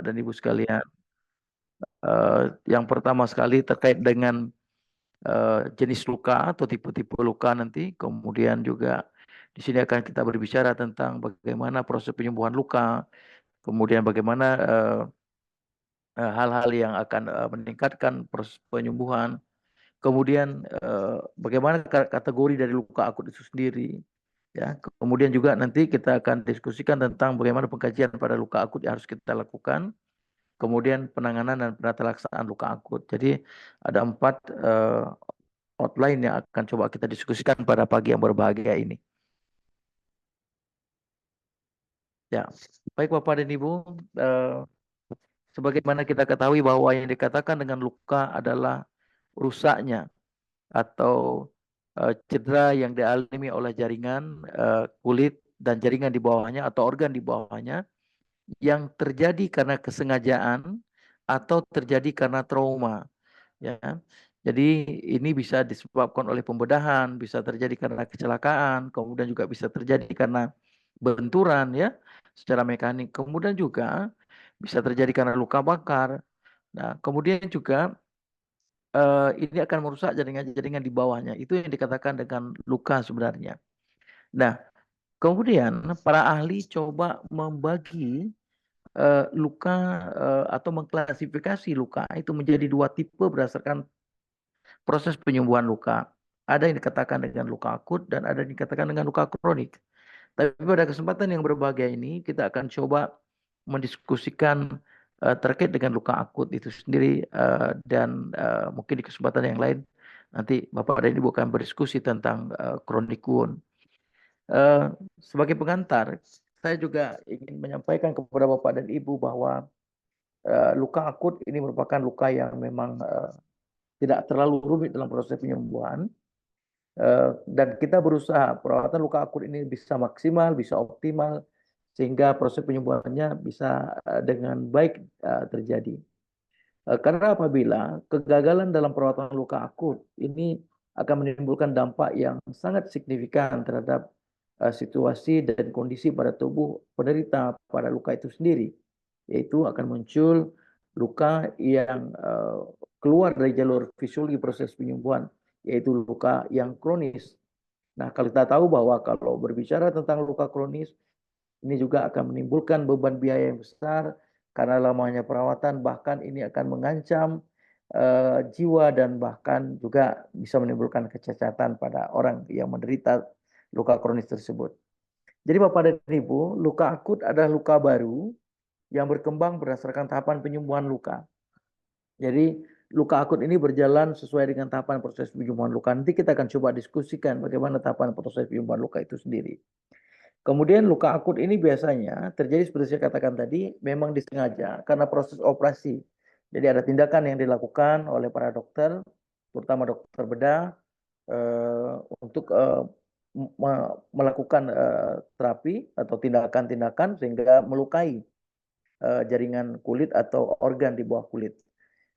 dan Ibu sekalian. Yang pertama sekali terkait dengan jenis luka atau tipe-tipe luka nanti. Kemudian juga di sini akan kita berbicara tentang bagaimana proses penyembuhan luka, kemudian bagaimana hal-hal yang akan meningkatkan proses penyembuhan. Kemudian bagaimana kategori dari luka akut itu sendiri. Ya, kemudian juga nanti kita akan diskusikan tentang bagaimana pengkajian pada luka akut yang harus kita lakukan. Kemudian penanganan dan penata laksanaan luka akut. Jadi ada 4 outline yang akan coba kita diskusikan pada pagi yang berbahagia ini. Ya, baik Bapak dan Ibu, sebagaimana kita ketahui bahwa yang dikatakan dengan luka adalah rusaknya atau cedera yang dialami oleh jaringan kulit dan jaringan di bawahnya atau organ di bawahnya yang terjadi karena kesengajaan atau terjadi karena trauma. Ya, jadi ini bisa disebabkan oleh pembedahan, bisa terjadi karena kecelakaan, kemudian juga bisa terjadi karena benturan ya secara mekanik, kemudian juga bisa terjadi karena luka bakar. Nah, kemudian juga ini akan merusak jaringan-jaringan di bawahnya. Itu yang dikatakan dengan luka sebenarnya. Nah, kemudian para ahli coba membagi luka atau mengklasifikasi luka itu menjadi 2 tipe berdasarkan proses penyembuhan luka. Ada yang dikatakan dengan luka akut dan ada yang dikatakan dengan luka kronik. Tapi pada kesempatan yang berbahagia ini kita akan coba mendiskusikan terkait dengan luka akut itu sendiri dan mungkin di kesempatan yang lain nanti Bapak dan Ibu akan berdiskusi tentang chronic wound. Sebagai pengantar, saya juga ingin menyampaikan kepada Bapak dan Ibu bahwa luka akut ini merupakan luka yang memang tidak terlalu rumit dalam proses penyembuhan. Dan kita berusaha perawatan luka akut ini bisa maksimal, bisa optimal, sehingga proses penyembuhannya bisa dengan baik terjadi. Karena apabila kegagalan dalam perawatan luka akut ini akan menimbulkan dampak yang sangat signifikan terhadap situasi dan kondisi pada tubuh penderita pada luka itu sendiri, yaitu akan muncul luka yang keluar dari jalur fisiologi proses penyembuhan, yaitu luka yang kronis. Nah, kalau kita tahu bahwa kalau berbicara tentang luka kronis, ini juga akan menimbulkan beban biaya yang besar karena lamanya perawatan, bahkan ini akan mengancam jiwa dan bahkan juga bisa menimbulkan kecacatan pada orang yang menderita luka kronis tersebut. Jadi Bapak dan Ibu, luka akut adalah luka baru yang berkembang berdasarkan tahapan penyembuhan luka. Jadi luka akut ini berjalan sesuai dengan tahapan proses penyembuhan luka. Nanti kita akan coba diskusikan bagaimana tahapan proses penyembuhan luka itu sendiri. Kemudian luka akut ini biasanya terjadi seperti saya katakan tadi, memang disengaja karena proses operasi. Jadi ada tindakan yang dilakukan oleh para dokter, terutama dokter bedah, untuk melakukan terapi atau tindakan-tindakan sehingga melukai jaringan kulit atau organ di bawah kulit.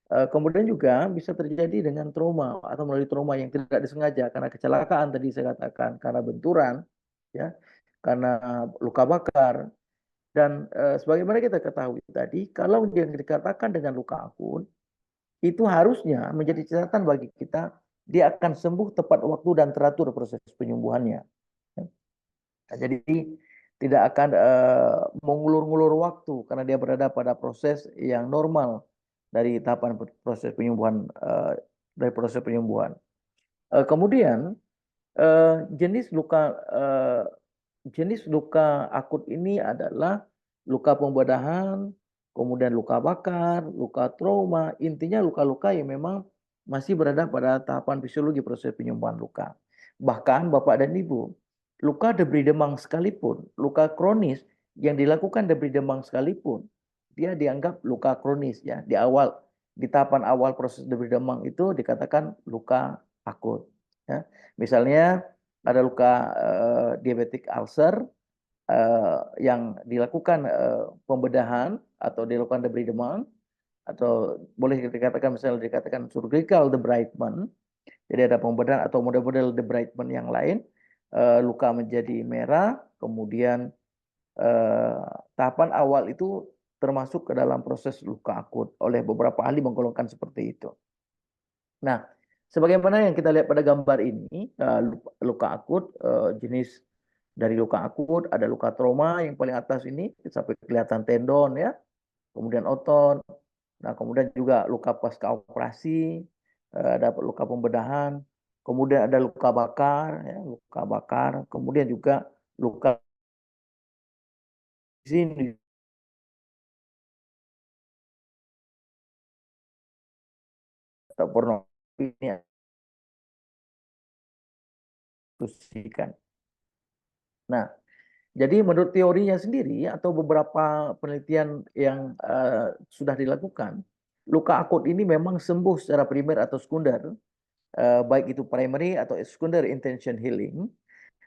Kemudian juga bisa terjadi dengan trauma atau melalui trauma yang tidak disengaja karena kecelakaan tadi saya katakan, karena benturan, ya, karena luka bakar. Dan sebagaimana kita ketahui tadi, kalau yang dikatakan dengan luka akut, itu harusnya menjadi catatan bagi kita, dia akan sembuh tepat waktu dan teratur proses penyembuhannya. Nah, jadi tidak akan mengulur-ngulur waktu karena dia berada pada proses yang normal dari tahapan proses penyembuhan dari proses penyembuhan. Kemudian jenis luka akut ini adalah luka pembedahan, kemudian luka bakar, luka trauma, intinya luka-luka yang memang masih berada pada tahapan fisiologi proses penyembuhan luka. Bahkan Bapak dan Ibu, luka debri demam sekalipun, luka kronis yang dilakukan debri demam sekalipun, dia dianggap luka kronis ya. Di tahapan awal proses debri demam itu dikatakan luka akut. Ya. Misalnya ada luka diabetic ulcer yang dilakukan pembedahan atau dilakukan debri demam, atau boleh dikatakan misalnya dikatakan surgical debridement. Jadi ada pembedahan atau model-model debridement yang lain, luka menjadi merah, kemudian tahapan awal itu termasuk ke dalam proses luka akut. Oleh beberapa ahli menggolongkan seperti itu. Nah, sebagaimana yang kita lihat pada gambar ini, luka akut, jenis dari luka akut ada luka trauma yang paling atas ini sampai kelihatan tendon ya, kemudian otot. Nah, kemudian juga luka pasca operasi, ada luka pembedahan, kemudian ada luka bakar, ya, luka bakar, kemudian juga luka di sini atau pornografi ini kan. Nah, jadi menurut teorinya sendiri atau beberapa penelitian yang sudah dilakukan, luka akut ini memang sembuh secara primer atau sekunder, baik itu primary atau secondary intention healing,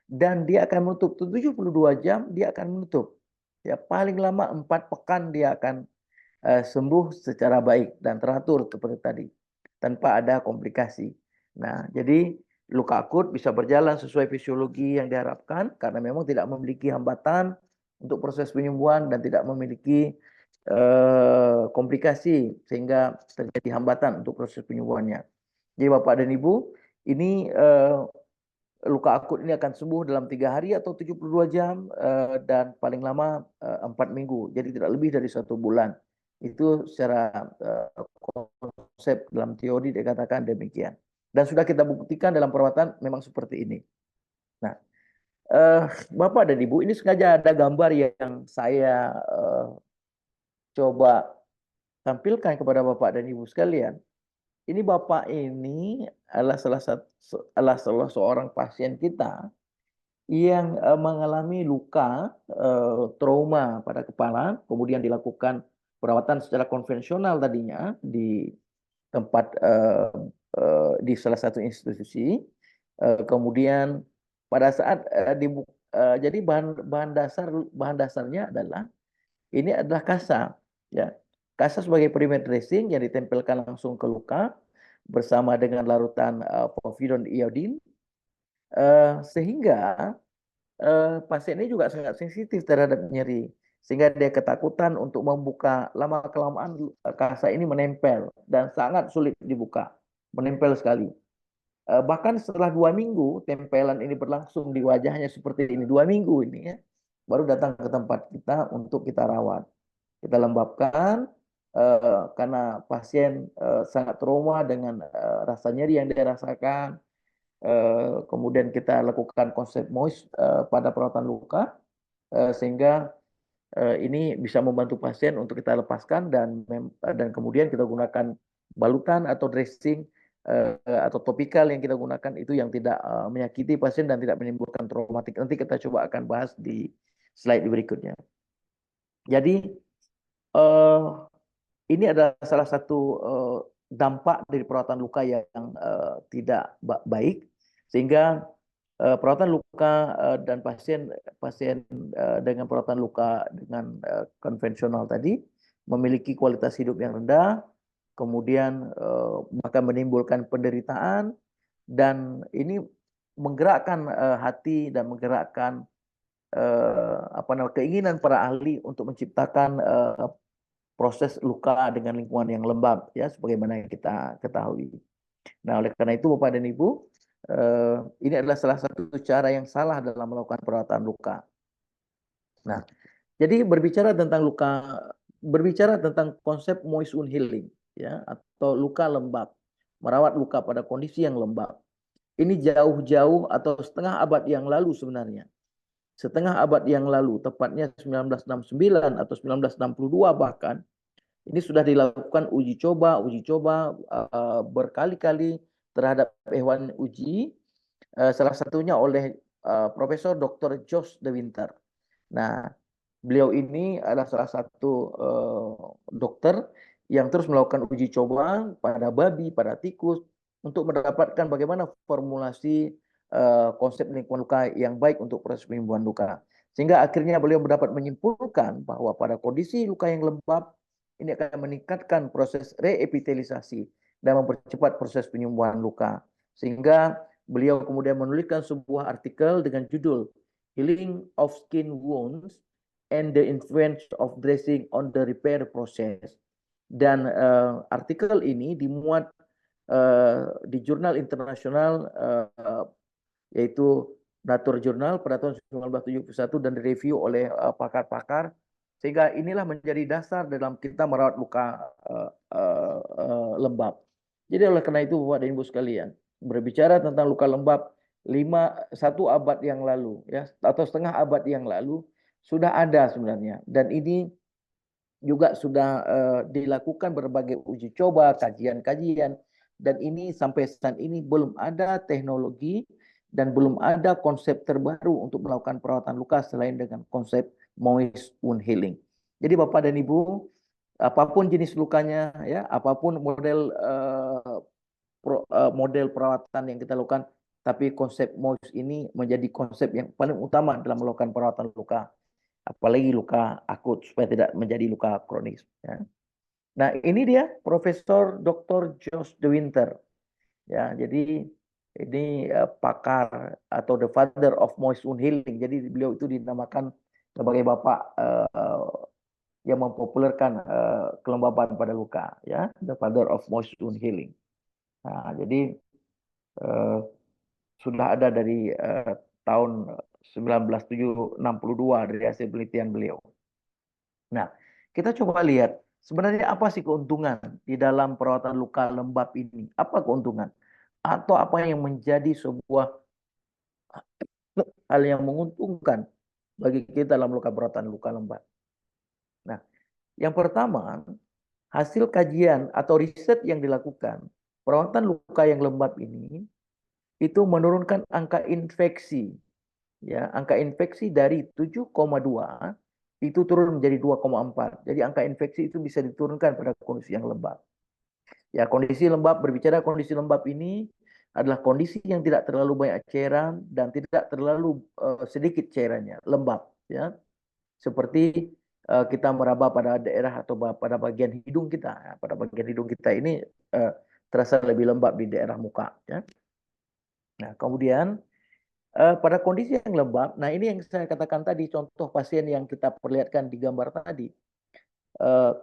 dan dia akan menutup 72 jam, dia akan menutup. Ya, paling lama 4 pekan dia akan sembuh secara baik dan teratur seperti tadi, tanpa ada komplikasi. Nah, jadi luka akut bisa berjalan sesuai fisiologi yang diharapkan karena memang tidak memiliki hambatan untuk proses penyembuhan dan tidak memiliki komplikasi sehingga terjadi hambatan untuk proses penyembuhannya. Jadi Bapak dan Ibu, ini luka akut ini akan sembuh dalam 3 hari atau 72 jam dan paling lama 4 minggu. Jadi tidak lebih dari 1 bulan. Itu secara konsep dalam teori dikatakan demikian. Dan sudah kita buktikan dalam perawatan memang seperti ini. Nah, Bapak dan Ibu, ini sengaja ada gambar yang saya coba tampilkan kepada Bapak dan Ibu sekalian. Ini Bapak ini adalah salah seorang pasien kita yang mengalami luka trauma pada kepala, kemudian dilakukan perawatan secara konvensional tadinya di tempat di salah satu institusi. Kemudian pada saat jadi bahan dasarnya adalah ini adalah kasa, ya. Kasa sebagai primer dressing yang ditempelkan langsung ke luka bersama dengan larutan povidone iodine, sehingga pasien ini juga sangat sensitif terhadap nyeri, sehingga dia ketakutan untuk membuka. Lama-kelamaan kasa ini menempel dan sangat sulit dibuka, menempel sekali. Bahkan setelah 2 minggu tempelan ini berlangsung di wajahnya seperti ini, 2 minggu ini ya, baru datang ke tempat kita untuk kita rawat. Kita lembabkan karena pasien sangat trauma dengan rasa nyeri yang dia rasakan. Kemudian kita lakukan konsep MOIS pada perawatan luka sehingga ini bisa membantu pasien untuk kita lepaskan dan kemudian kita gunakan balutan atau dressing atau topikal yang kita gunakan itu yang tidak menyakiti pasien dan tidak menimbulkan traumatik. Nanti kita coba akan bahas di slide berikutnya. Jadi ini adalah salah satu dampak dari perawatan luka yang tidak baik, sehingga perawatan luka dan pasien dengan perawatan luka dengan konvensional tadi memiliki kualitas hidup yang rendah, kemudian bahkan menimbulkan penderitaan, dan ini menggerakkan hati dan menggerakkan keinginan para ahli untuk menciptakan proses luka dengan lingkungan yang lembab, ya, sebagaimana yang kita ketahui. Nah, oleh karena itu Bapak dan Ibu, ini adalah salah satu cara yang salah dalam melakukan perawatan luka. Nah, jadi berbicara tentang konsep moist wound healing, ya, atau luka lembab, merawat luka pada kondisi yang lembab. Ini jauh-jauh atau setengah abad yang lalu sebenarnya. Setengah abad yang lalu, tepatnya 1969 atau 1962 bahkan, ini sudah dilakukan uji coba berkali-kali terhadap hewan uji, salah satunya oleh Profesor Dr. Josh De Winter. Nah, beliau ini adalah salah satu dokter yang terus melakukan uji coba pada babi, pada tikus, untuk mendapatkan bagaimana formulasi konsep lingkungan luka yang baik untuk proses penyembuhan luka. Sehingga akhirnya beliau dapat menyimpulkan bahwa pada kondisi luka yang lembab, ini akan meningkatkan proses reepitelisasi dan mempercepat proses penyembuhan luka. Sehingga beliau kemudian menuliskan sebuah artikel dengan judul Healing of Skin Wounds and the influence of dressing on the repair process. Dan artikel ini dimuat di jurnal internasional yaitu Nature Journal pada tahun 1971 dan direview oleh pakar-pakar, sehingga inilah menjadi dasar dalam kita merawat luka lembab. Jadi oleh karena itu Bapak dan Ibu sekalian, berbicara tentang luka lembab 1 abad yang lalu ya, atau setengah abad yang lalu sudah ada sebenarnya, dan ini juga sudah dilakukan berbagai uji coba, kajian-kajian, dan ini sampai saat ini belum ada teknologi dan belum ada konsep terbaru untuk melakukan perawatan luka selain dengan konsep moist wound healing. Jadi Bapak dan Ibu, apapun jenis lukanya ya, apapun model perawatan yang kita lakukan, tapi konsep moist ini menjadi konsep yang paling utama dalam melakukan perawatan luka, apalagi luka akut supaya tidak menjadi luka kronis ya. Nah, ini dia Profesor Dr. Josh De Winter ya. Jadi ini pakar atau the father of moist wound healing. Jadi beliau itu dinamakan sebagai bapak yang mempopulerkan kelembaban pada luka ya, the father of moist wound healing. Nah, jadi sudah ada dari tahun 1962 dari hasil penelitian beliau. Nah, kita coba lihat sebenarnya apa sih keuntungan di dalam perawatan luka lembab ini? Apa keuntungan? Atau apa yang menjadi sebuah hal yang menguntungkan bagi kita dalam perawatan luka lembab? Nah, yang pertama, hasil kajian atau riset yang dilakukan, perawatan luka yang lembab ini itu menurunkan angka infeksi. Ya, angka infeksi dari 7,2 itu turun menjadi 2,4. Jadi angka infeksi itu bisa diturunkan pada kondisi yang lembab. Ya, kondisi lembab, berbicara kondisi lembab ini adalah kondisi yang tidak terlalu banyak cairan dan tidak terlalu sedikit cairannya, lembab ya. Seperti kita meraba pada daerah atau pada bagian hidung kita. Ya, pada bagian hidung kita ini terasa lebih lembab di daerah muka ya. Nah, kemudian pada kondisi yang lembab, nah ini yang saya katakan tadi, contoh pasien yang kita perlihatkan di gambar tadi.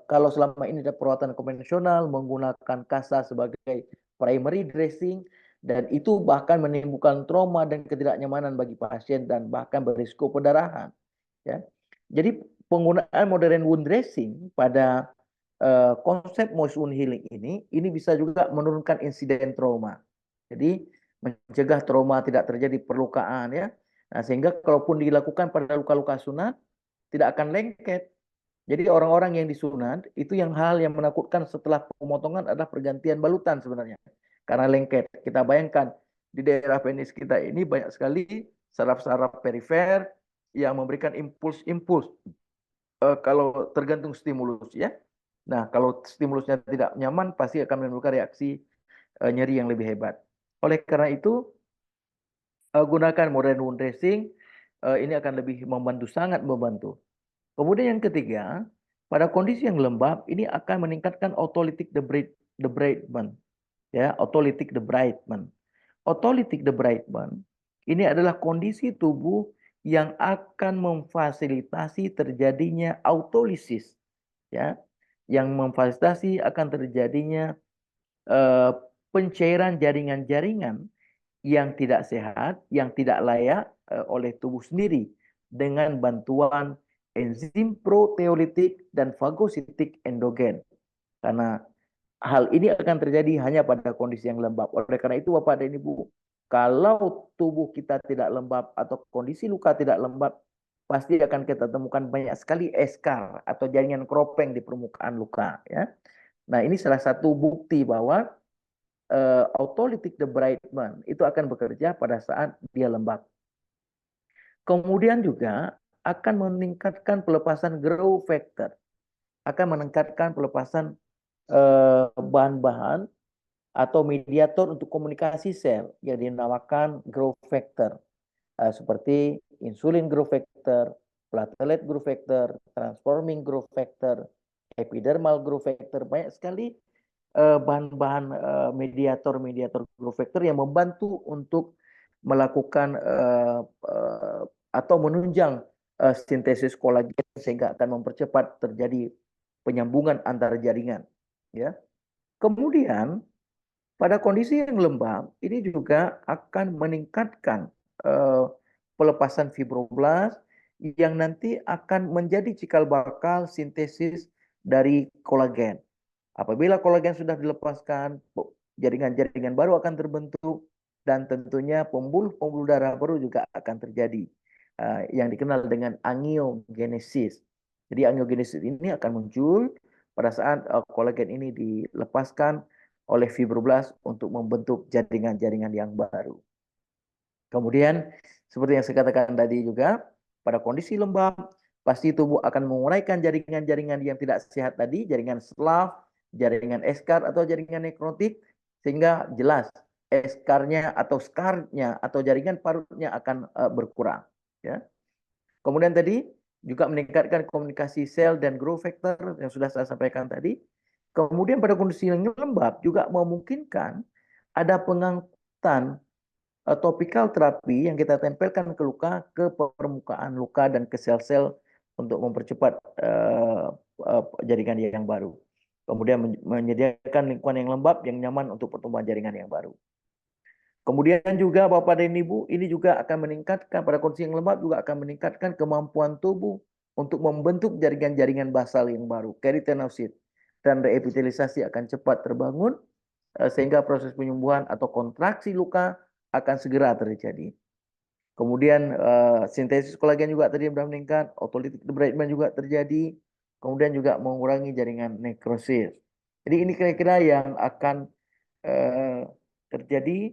Kalau selama ini ada perawatan konvensional menggunakan kasa sebagai primary dressing, dan itu bahkan menimbulkan trauma dan ketidaknyamanan bagi pasien dan bahkan berisiko pendarahan. Ya. Jadi penggunaan modern wound dressing pada konsep moist wound healing ini bisa juga menurunkan insiden trauma. Jadi mencegah trauma tidak terjadi perlukaan ya. Nah, sehingga kalaupun dilakukan pada luka-luka sunat tidak akan lengket. Jadi orang-orang yang disunat itu yang hal yang menakutkan setelah pemotongan adalah pergantian balutan sebenarnya. Karena lengket. Kita bayangkan di daerah penis kita ini banyak sekali saraf-saraf perifer yang memberikan impuls-impuls kalau tergantung stimulus ya. Nah, kalau stimulusnya tidak nyaman pasti akan menimbulkan reaksi nyeri yang lebih hebat. Oleh karena itu, gunakan modern wound dressing, ini akan lebih membantu, sangat membantu. Kemudian yang ketiga, pada kondisi yang lembab, ini akan meningkatkan autolytic debridement. Ya, autolytic debridement. Autolytic debridement, ini adalah kondisi tubuh yang akan memfasilitasi terjadinya autolisis. Ya, yang memfasilitasi akan terjadinya pencairan jaringan-jaringan yang tidak sehat, yang tidak layak oleh tubuh sendiri dengan bantuan enzim proteolitik dan fagositik endogen. Karena hal ini akan terjadi hanya pada kondisi yang lembab. Oleh karena itu Bapak dan Ibu, kalau tubuh kita tidak lembab atau kondisi luka tidak lembab, pasti akan kita temukan banyak sekali eskar atau jaringan kropeng di permukaan luka ya. Nah, ini salah satu bukti bahwa autolytic debridement itu akan bekerja pada saat dia lembab. Kemudian juga akan meningkatkan pelepasan growth factor, akan meningkatkan pelepasan bahan-bahan atau mediator untuk komunikasi sel yang dinamakan growth factor, seperti insulin growth factor, platelet growth factor, transforming growth factor, epidermal growth factor. Banyak sekali bahan-bahan mediator-mediator growth factor yang membantu untuk melakukan atau menunjang sintesis kolagen sehingga akan mempercepat terjadi penyambungan antar jaringan. Ya. Kemudian pada kondisi yang lembab ini juga akan meningkatkan pelepasan fibroblast yang nanti akan menjadi cikal bakal sintesis dari kolagen. Apabila kolagen sudah dilepaskan, jaringan-jaringan baru akan terbentuk dan tentunya pembuluh-pembuluh darah baru juga akan terjadi yang dikenal dengan angiogenesis. Jadi angiogenesis ini akan muncul pada saat kolagen ini dilepaskan oleh fibroblast untuk membentuk jaringan-jaringan yang baru. Kemudian seperti yang saya katakan tadi juga, pada kondisi lembab pasti tubuh akan menguraikan jaringan-jaringan yang tidak sehat tadi, jaringan SLAF, jaringan eschar atau jaringan nekrotik, sehingga jelas eskarnya atau skarnya atau jaringan parutnya akan berkurang. Ya. Kemudian tadi juga meningkatkan komunikasi sel dan growth factor yang sudah saya sampaikan tadi. Kemudian pada kondisi yang lembab juga memungkinkan ada pengangkutan topikal terapi yang kita tempelkan ke luka, ke permukaan luka dan ke sel-sel untuk mempercepat jaringan yang baru. Kemudian menyediakan lingkungan yang lembab, yang nyaman untuk pertumbuhan jaringan yang baru. Kemudian juga Bapak dan Ibu, ini juga akan meningkatkan, pada kondisi yang lembab juga akan meningkatkan kemampuan tubuh untuk membentuk jaringan-jaringan basal yang baru, keratinosit, dan reepitelisasi akan cepat terbangun, sehingga proses penyembuhan atau kontraksi luka akan segera terjadi. Kemudian sintesis kolagen juga tadi sudah meningkat, autolytic debridement juga terjadi, kemudian juga mengurangi jaringan nekrosis. Jadi ini kira-kira yang akan terjadi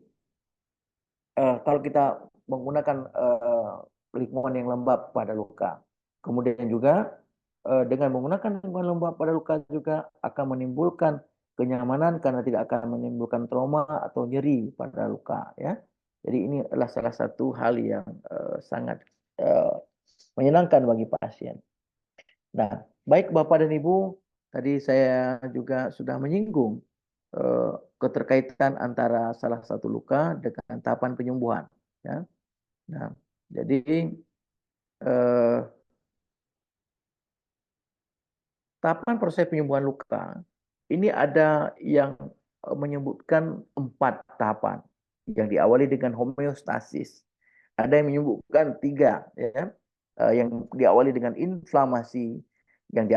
kalau kita menggunakan lingkungan yang lembab pada luka. Kemudian juga dengan menggunakan lingkungan lembab pada luka juga akan menimbulkan kenyamanan karena tidak akan menimbulkan trauma atau nyeri pada luka. Ya. Jadi ini adalah salah satu hal yang sangat menyenangkan bagi pasien. Nah, baik Bapak dan Ibu, tadi saya juga sudah menyinggung keterkaitan antara salah satu luka dengan tahapan penyembuhan. Ya. Nah, jadi tahapan proses penyembuhan luka ini ada yang menyebutkan 4 tahapan yang diawali dengan homeostasis. Ada yang menyebutkan 3, ya, yang diawali dengan inflamasi, yang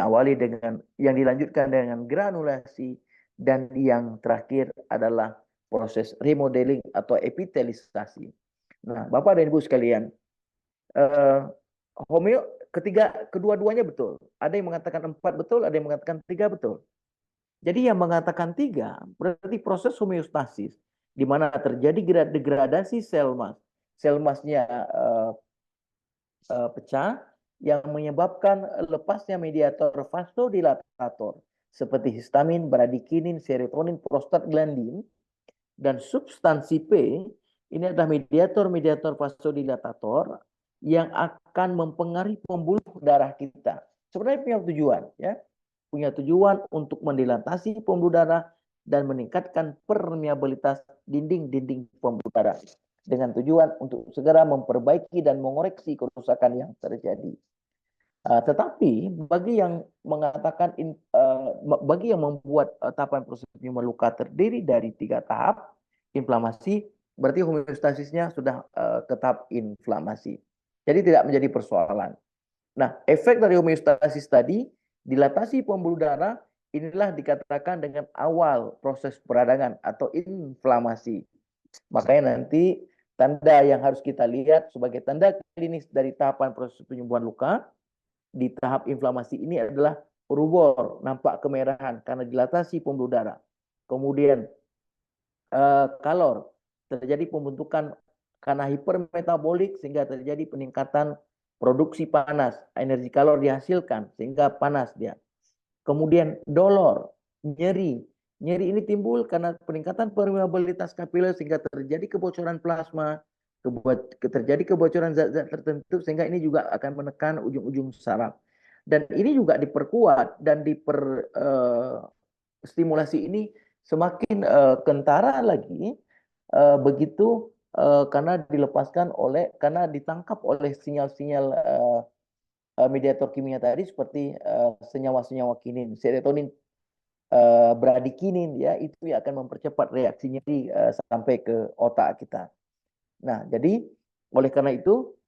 dilanjutkan dengan granulasi, dan yang terakhir adalah proses remodeling atau epitelisasi. Nah, Bapak dan Ibu sekalian, kedua-duanya betul. Ada yang mengatakan 4 betul, ada yang mengatakan 3 betul. Jadi yang mengatakan 3 berarti proses homeostasis, di mana terjadi degradasi sel mas. Sel masnya pecah yang menyebabkan lepasnya mediator vasodilatator seperti histamin, bradikinin, serotonin, prostaglandin, dan substansi P ini adalah mediator-mediator vasodilatator yang akan mempengaruhi pembuluh darah kita. Sebenarnya punya tujuan, ya, punya tujuan untuk mendilatasi pembuluh darah dan meningkatkan permeabilitas dinding-dinding pembuluh darah dengan tujuan untuk segera memperbaiki dan mengoreksi kerusakan yang terjadi. Tetapi bagi yang mengatakan, bagi yang membuat tahapan proses penyembuhan luka terdiri dari 3 tahap inflamasi, berarti homeostasisnya sudah ke tahap inflamasi. Jadi tidak menjadi persoalan. Nah, efek dari homeostasis tadi, dilatasi pembuluh darah, inilah dikatakan dengan awal proses peradangan atau inflamasi. Makanya nanti tanda yang harus kita lihat sebagai tanda klinis dari tahapan proses penyembuhan luka di tahap inflamasi ini adalah rubor, nampak kemerahan karena dilatasi pembuluh darah. Kemudian kalor, terjadi pembentukan karena hipermetabolik sehingga terjadi peningkatan produksi panas, energi kalor dihasilkan sehingga panas dia. Kemudian dolor, nyeri. Nyeri ini timbul karena peningkatan permeabilitas kapiler sehingga terjadi kebocoran plasma, terjadi kebocoran zat-zat tertentu sehingga ini juga akan menekan ujung-ujung saraf. Dan ini juga diperkuat dan stimulasi ini semakin kentara lagi begitu karena ditangkap oleh sinyal-sinyal mediator kimia tadi seperti senyawa-senyawa kinin, serotonin, bradikinin, ya, itu yang akan mempercepat reaksinya sampai ke otak kita. Nah, jadi oleh karena itu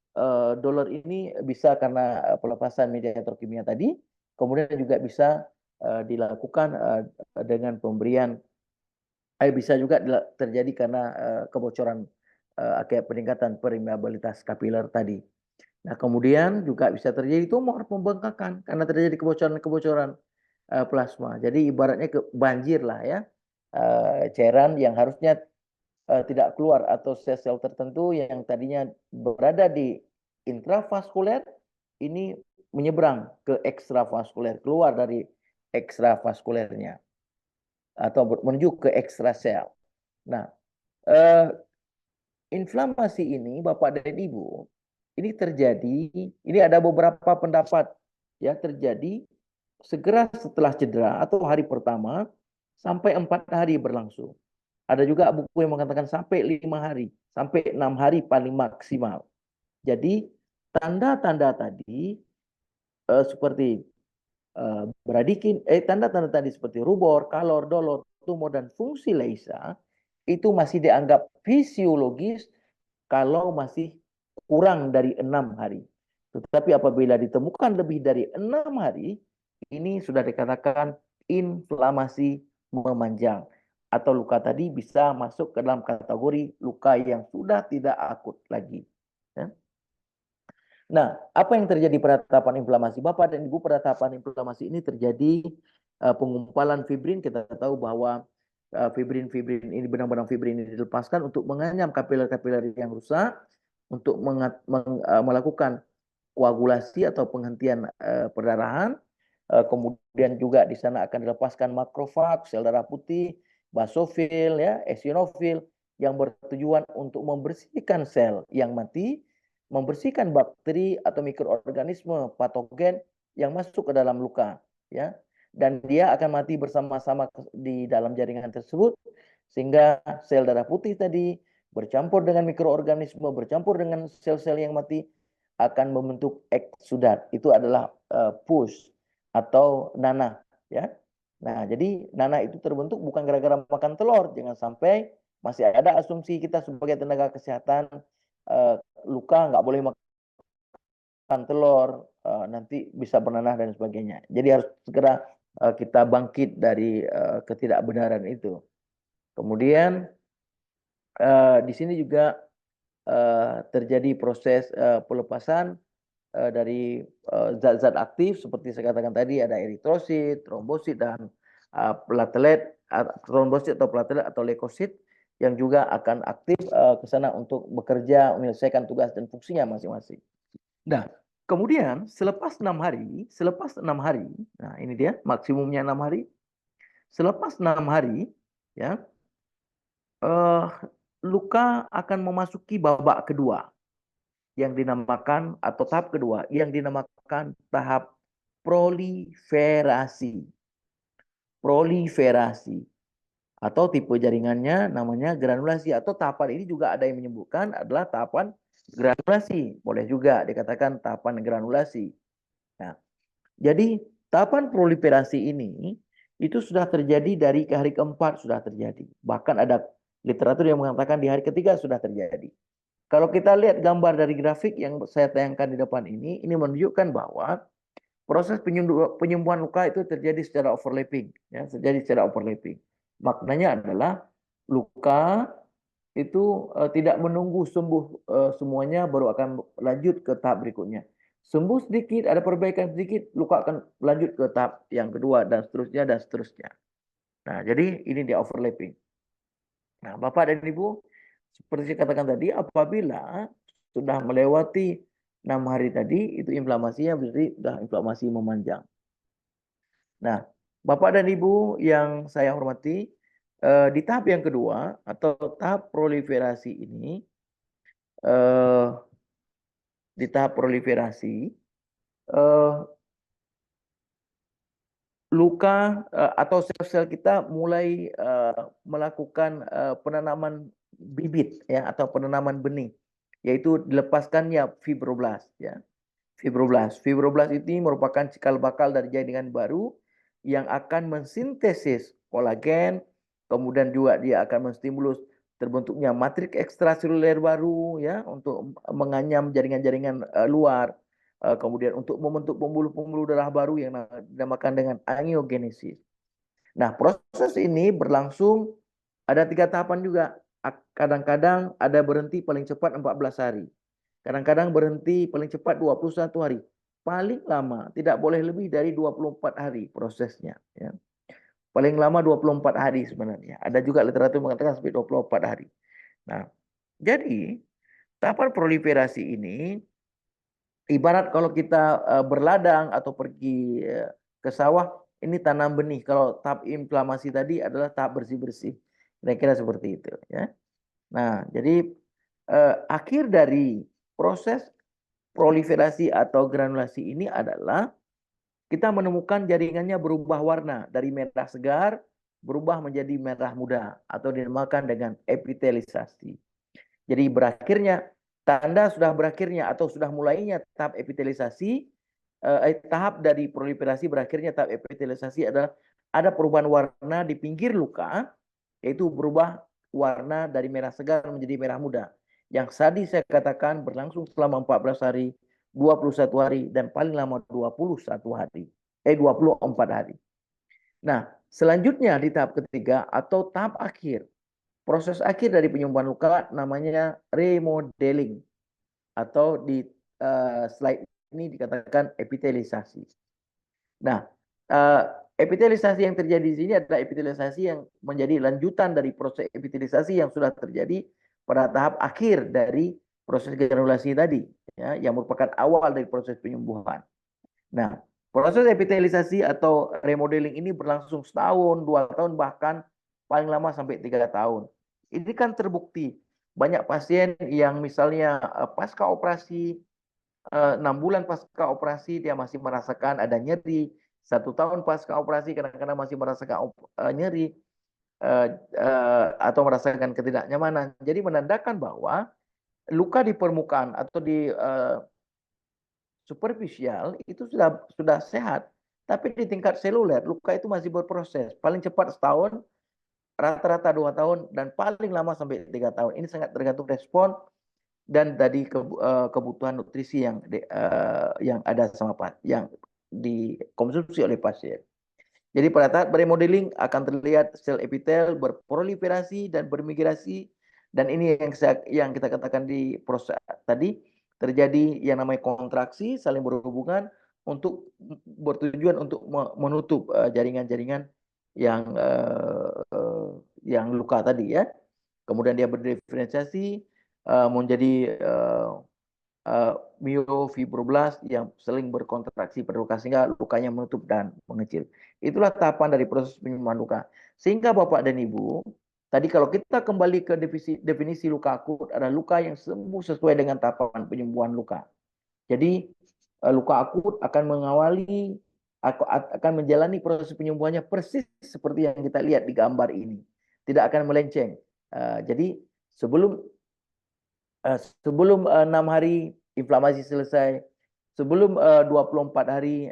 donor ini bisa karena pelepasan mediator kimia tadi, kemudian juga bisa dilakukan dengan pemberian, bisa juga terjadi karena kebocoran akibat peningkatan permeabilitas kapiler tadi. Nah, kemudian juga bisa terjadi tumor pembengkakan karena terjadi kebocoran-kebocoran plasma. Jadi ibaratnya banjir lah, ya, cairan yang harusnya tidak keluar atau sel-sel tertentu yang tadinya berada di intravaskuler ini menyeberang ke ekstravaskuler, keluar dari ekstravaskulernya atau menuju ke ekstrasel. Nah, inflamasi ini Bapak dan Ibu, ini terjadi, ini ada beberapa pendapat, ya, terjadi segera setelah cedera atau hari pertama sampai 4 hari berlangsung. Ada juga buku yang mengatakan sampai 5 hari, sampai 6 hari paling maksimal. Jadi tanda-tanda tadi seperti tanda-tanda tadi seperti rubor, kalor, dolor, tumor, dan fungsi Leisa itu masih dianggap fisiologis kalau masih kurang dari 6 hari. Tetapi apabila ditemukan lebih dari 6 hari, ini sudah dikatakan inflamasi memanjang. Atau luka tadi bisa masuk ke dalam kategori luka yang sudah tidak akut lagi. Ya. Nah, apa yang terjadi pada tahapan inflamasi? Bapak dan Ibu, pada tahapan inflamasi ini terjadi pengumpalan fibrin. Kita tahu bahwa fibrin-fibrin ini, benang-benang fibrin ini dilepaskan untuk menganyam kapiler-kapiler yang rusak, untuk melakukan koagulasi atau penghentian perdarahan. Kemudian juga di sana akan dilepaskan makrofag, sel darah putih, basofil, ya, eosinofil, yang bertujuan untuk membersihkan sel yang mati, membersihkan bakteri atau mikroorganisme patogen yang masuk ke dalam luka, ya, dan dia akan mati bersama-sama di dalam jaringan tersebut, sehingga sel darah putih tadi bercampur dengan mikroorganisme, bercampur dengan sel-sel yang mati, akan membentuk eksudat. Itu adalah pus atau nanah, ya. Nah, jadi nanah itu terbentuk bukan gara-gara makan telur. Jangan sampai masih ada asumsi kita sebagai tenaga kesehatan, luka nggak boleh makan telur, nanti bisa bernanah dan sebagainya. Jadi harus segera kita bangkit dari ketidakbenaran itu. Kemudian di sini juga terjadi proses pelepasan dari zat-zat aktif seperti saya katakan tadi, ada eritrosit, trombosit, dan platelet, trombosit atau platelet atau leukosit yang juga akan aktif ke sana untuk bekerja menyelesaikan tugas dan fungsinya masing-masing. Nah, kemudian selepas 6 hari, nah ini dia maksimumnya 6 hari. Selepas 6 hari, ya, luka akan memasuki babak kedua yang dinamakan, atau tahap kedua yang dinamakan tahap proliferasi. Proliferasi atau tipe jaringannya namanya granulasi, atau tahapan ini juga ada yang menyebutkan adalah tahapan granulasi. Boleh juga dikatakan tahapan granulasi. Nah, jadi tahapan proliferasi ini itu sudah terjadi dari hari keempat sudah terjadi. Bahkan ada literatur yang mengatakan di hari ketiga sudah terjadi. Kalau kita lihat gambar dari grafik yang saya tayangkan di depan ini menunjukkan bahwa proses penyembuhan luka itu terjadi secara overlapping, ya, terjadi secara overlapping. Maknanya adalah luka itu tidak menunggu sembuh semuanya baru akan lanjut ke tahap berikutnya. Sembuh sedikit, ada perbaikan sedikit, luka akan lanjut ke tahap yang kedua dan seterusnya dan seterusnya. Nah, jadi ini dia overlapping. Nah, Bapak dan Ibu, seperti saya katakan tadi, apabila sudah melewati 6 hari tadi, itu inflamasinya berarti sudah inflamasi memanjang. Nah, Bapak dan Ibu yang saya hormati, di tahap yang kedua atau tahap proliferasi ini, di tahap proliferasi, luka atau sel-sel kita mulai melakukan penanaman bibit, ya, atau penanaman benih, yaitu dilepaskannya fibroblast, ya. Fibroblast. Fibroblast ini merupakan cikal bakal dari jaringan baru yang akan mensintesis kolagen, kemudian juga dia akan menstimulus terbentuknya matriks ekstraseluler baru ya untuk menganyam jaringan-jaringan luar, kemudian untuk membentuk pembuluh-pembuluh darah baru yang dinamakan dengan angiogenesis. Nah, proses ini berlangsung ada 3 tahapan juga. Kadang-kadang ada berhenti paling cepat 14 hari. Kadang-kadang berhenti paling cepat 21 hari. Paling lama tidak boleh lebih dari 24 hari prosesnya. Ya. Paling lama 24 hari sebenarnya. Ada juga literatur mengatakan sampai 24 hari. Nah, jadi tahapan proliferasi ini ibarat kalau kita berladang atau pergi ke sawah, ini tanam benih. Kalau tahap inflamasi tadi adalah tahap bersih-bersih. Kira-kira seperti itu. Ya. Nah, jadi akhir dari proses proliferasi atau granulasi ini adalah kita menemukan jaringannya berubah warna dari merah segar berubah menjadi merah muda atau dinamakan dengan epitelisasi. Jadi berakhirnya tanda sudah berakhirnya atau sudah mulainya tahap epitelisasi, tahap dari proliferasi berakhirnya tahap epitelisasi adalah ada perubahan warna di pinggir luka, yaitu berubah warna dari merah segar menjadi merah muda. Yang tadi saya katakan berlangsung selama 14 hari, 21 hari, dan paling lama 21 hari. 24 hari. Nah, selanjutnya di tahap ketiga atau tahap akhir. Proses akhir dari penyembuhan luka namanya remodeling. Atau di slide ini dikatakan epitelisasi. Nah, epitelisasi yang terjadi di sini adalah epitelisasi yang menjadi lanjutan dari proses epitelisasi yang sudah terjadi pada tahap akhir dari proses granulasi tadi, ya, yang merupakan awal dari proses penyembuhan. Nah, proses epitelisasi atau remodeling ini berlangsung setahun, 2 tahun, bahkan paling lama sampai 3 tahun. Ini kan terbukti banyak pasien yang misalnya pasca operasi 6 bulan pasca operasi dia masih merasakan ada nyeri, 1 tahun pasca operasi kadang-kadang masih merasakan nyeri atau merasakan ketidaknyamanan. Jadi menandakan bahwa luka di permukaan atau di superficial itu sudah sehat, tapi di tingkat seluler luka itu masih berproses. Paling cepat setahun, rata-rata 2 tahun, dan paling lama sampai 3 tahun. Ini sangat tergantung respon dan tadi kebutuhan nutrisi yang ada yang dikonsumsi oleh pasien. Jadi pada tahap remodeling akan terlihat sel epitel berproliferasi dan bermigrasi, dan ini yang kita katakan di proses tadi terjadi yang namanya kontraksi saling berhubungan untuk bertujuan untuk menutup jaringan-jaringan yang luka tadi ya. Kemudian dia berdiferensiasi menjadi myofibroblast yang saling berkontraksi pada luka sehingga lukanya menutup dan mengecil. Itulah tahapan dari proses penyembuhan luka. Sehingga Bapak dan Ibu, tadi kalau kita kembali ke definisi luka akut adalah luka yang sembuh sesuai dengan tahapan penyembuhan luka. Jadi luka akut akan mengawali akan menjalani proses penyembuhannya persis seperti yang kita lihat di gambar ini. Tidak akan melenceng. Jadi sebelum 6 hari inflamasi selesai, sebelum 24 hari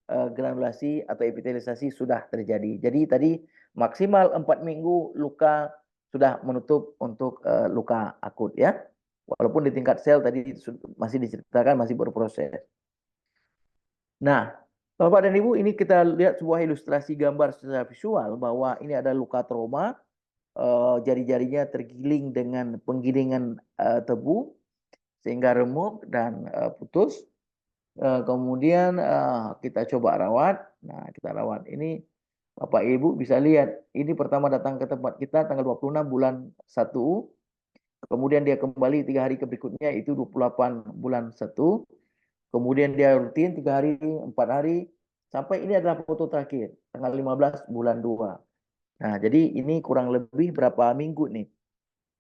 granulasi atau epitelisasi sudah terjadi. Jadi tadi maksimal 4 minggu luka sudah menutup untuk luka akut ya. Walaupun di tingkat sel tadi masih diceritakan masih berproses. Nah, Bapak dan Ibu, ini kita lihat sebuah ilustrasi gambar secara visual bahwa ini ada luka trauma. Jari-jarinya tergiling dengan penggilingan tebu sehingga remuk dan putus. Kemudian kita coba rawat. Nah, kita rawat ini Bapak Ibu bisa lihat ini pertama datang ke tempat kita tanggal 26 bulan 1. Kemudian dia kembali 3 hari berikutnya itu 28 bulan 1. Kemudian dia rutin 3 hari, 4 hari sampai ini adalah foto terakhir tanggal 15 bulan 2. Nah, jadi ini kurang lebih berapa minggu nih?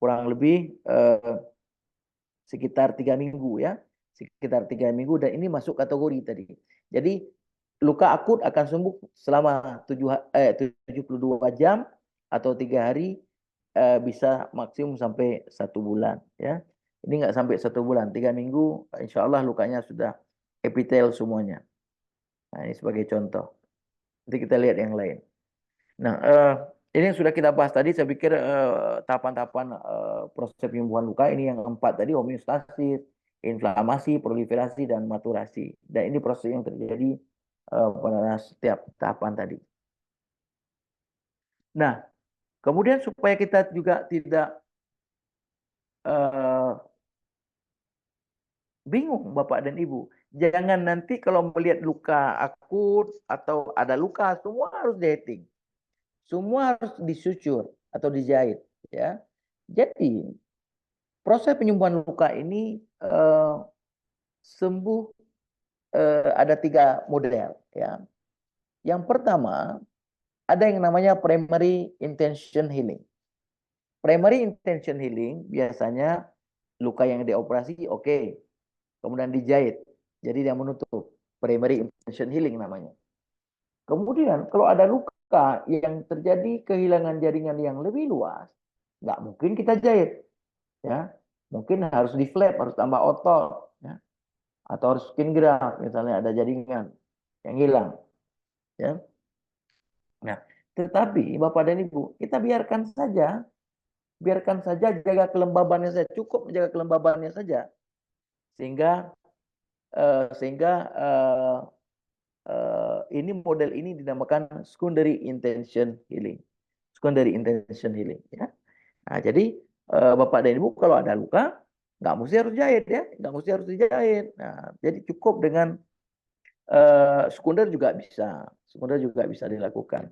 Kurang lebih sekitar 3 minggu ya. Sekitar 3 minggu dan ini masuk kategori tadi. Jadi luka akut akan sembuh selama 72 jam atau 3 hari bisa maksimum sampai 1 bulan ya. Ini nggak sampai 1 bulan, 3 minggu, insya Allah lukanya sudah epitel semuanya. Nah, ini sebagai contoh. Nanti kita lihat yang lain. Nah, ini yang sudah kita bahas tadi. Saya pikir tahapan-tahapan proses penyembuhan luka ini yang 4 tadi: homeostasis, inflamasi, proliferasi, dan maturasi. Dan ini proses yang terjadi pada setiap tahapan tadi. Nah, kemudian supaya kita juga tidak bingung Bapak dan Ibu, jangan nanti kalau melihat luka akut atau ada luka, semua harus diheting. Semua harus disucur atau dijahit, ya. Jadi proses penyembuhan luka ini sembuh ada 3 model, ya. Yang pertama ada yang namanya primary intention healing. Primary intention healing biasanya luka yang dioperasi oke, kemudian dijahit, jadi dia menutup. Primary intention healing namanya. Kemudian kalau ada luka yang terjadi kehilangan jaringan yang lebih luas, nggak mungkin kita jahit, ya. Mungkin harus di flap, harus tambah otot, ya. Atau harus skin graft, misalnya ada jaringan yang hilang, ya. Nah, tetapi Bapak dan Ibu, kita biarkan saja jaga kelembabannya saja, cukup menjaga kelembabannya saja, sehingga ini model ini dinamakan secondary intention healing. Secondary intention healing, ya. Nah, jadi Bapak dan Ibu kalau ada luka nggak mesti harus jahit, ya, nggak mesti harus dijahit. Nah, jadi cukup dengan sekunder juga bisa dilakukan.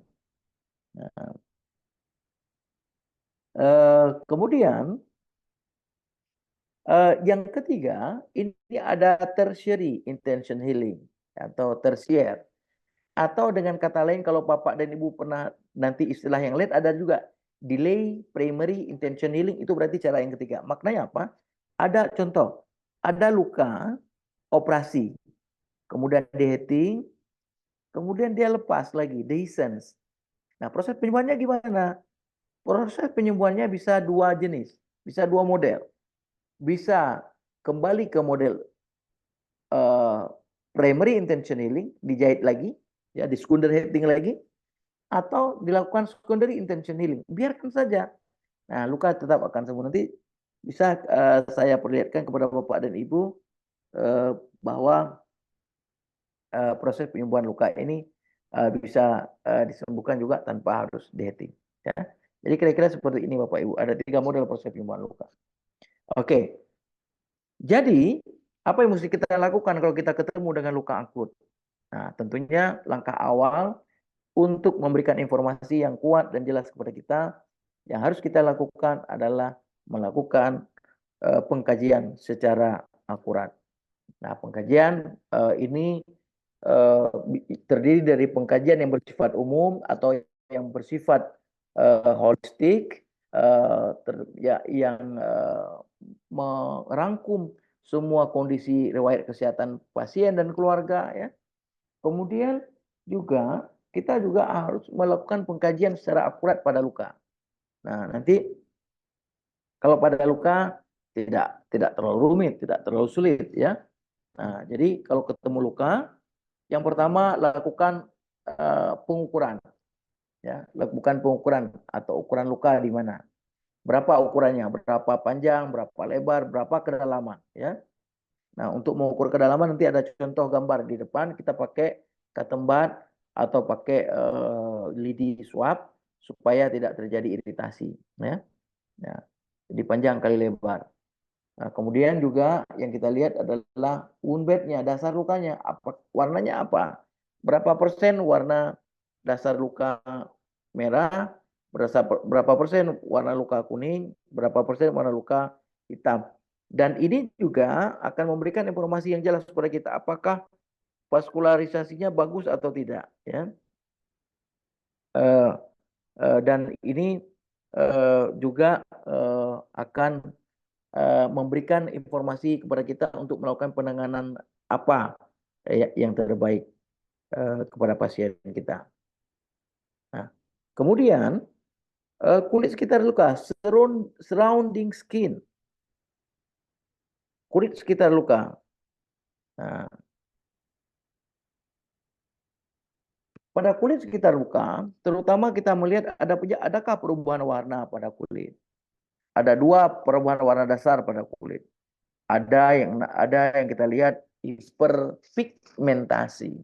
Nah, kemudian yang ketiga ini ada tertiary intention healing atau tersier. Atau dengan kata lain, kalau Bapak dan Ibu pernah nanti istilah yang lain, ada juga delay primary intention healing, itu berarti cara yang ketiga. Maknanya apa? Ada contoh, ada luka, operasi, kemudian deheating, kemudian dia lepas lagi, dehiscence. Nah, proses penyembuhannya gimana? Proses penyembuhannya bisa 2 jenis, bisa 2 model. Bisa kembali ke model primary intention healing, dijahit lagi, ya, di secondary heating lagi, atau dilakukan secondary intention healing. Biarkan saja. Nah, luka tetap akan sembuh. Nanti bisa saya perlihatkan kepada Bapak dan Ibu bahwa proses penyembuhan luka ini bisa disembuhkan juga tanpa harus deheating, ya. Jadi kira-kira seperti ini Bapak Ibu. Ada 3 model proses penyembuhan luka. Oke. Jadi, apa yang mesti kita lakukan kalau kita ketemu dengan luka akut? Nah, tentunya langkah awal untuk memberikan informasi yang kuat dan jelas kepada kita, yang harus kita lakukan adalah melakukan pengkajian secara akurat. Nah, pengkajian ini terdiri dari pengkajian yang bersifat umum atau yang bersifat holistik, yang merangkum semua kondisi riwayat kesehatan pasien dan keluarga, ya. Kemudian juga kita juga harus melakukan pengkajian secara akurat pada luka. Nah, nanti kalau pada luka tidak terlalu rumit, tidak terlalu sulit, ya. Nah, jadi kalau ketemu luka, yang pertama lakukan pengukuran, ya, lakukan pengukuran atau ukuran luka di mana. Berapa ukurannya, berapa panjang, berapa lebar, berapa kedalaman, ya. Nah, untuk mengukur kedalaman nanti ada contoh gambar di depan, kita pakai katembat atau pakai lidi swab supaya tidak terjadi iritasi, ya. Nah, jadi panjang kali lebar. Nah, kemudian juga yang kita lihat adalah wound bednya, dasar lukanya, warnanya apa? Berapa persen warna dasar luka merah, berapa persen warna luka kuning, berapa persen warna luka hitam. Dan ini juga akan memberikan informasi yang jelas kepada kita apakah vaskularisasinya bagus atau tidak, ya. Dan ini juga akan memberikan informasi kepada kita untuk melakukan penanganan apa yang terbaik kepada pasien kita. Nah, kemudian kulit sekitar luka, surrounding skin. kulit sekitar luka. Nah, pada kulit sekitar luka, terutama kita melihat adakah perubahan warna pada kulit. Ada dua perubahan warna dasar pada kulit. Ada yang kita lihat hiperpigmentasi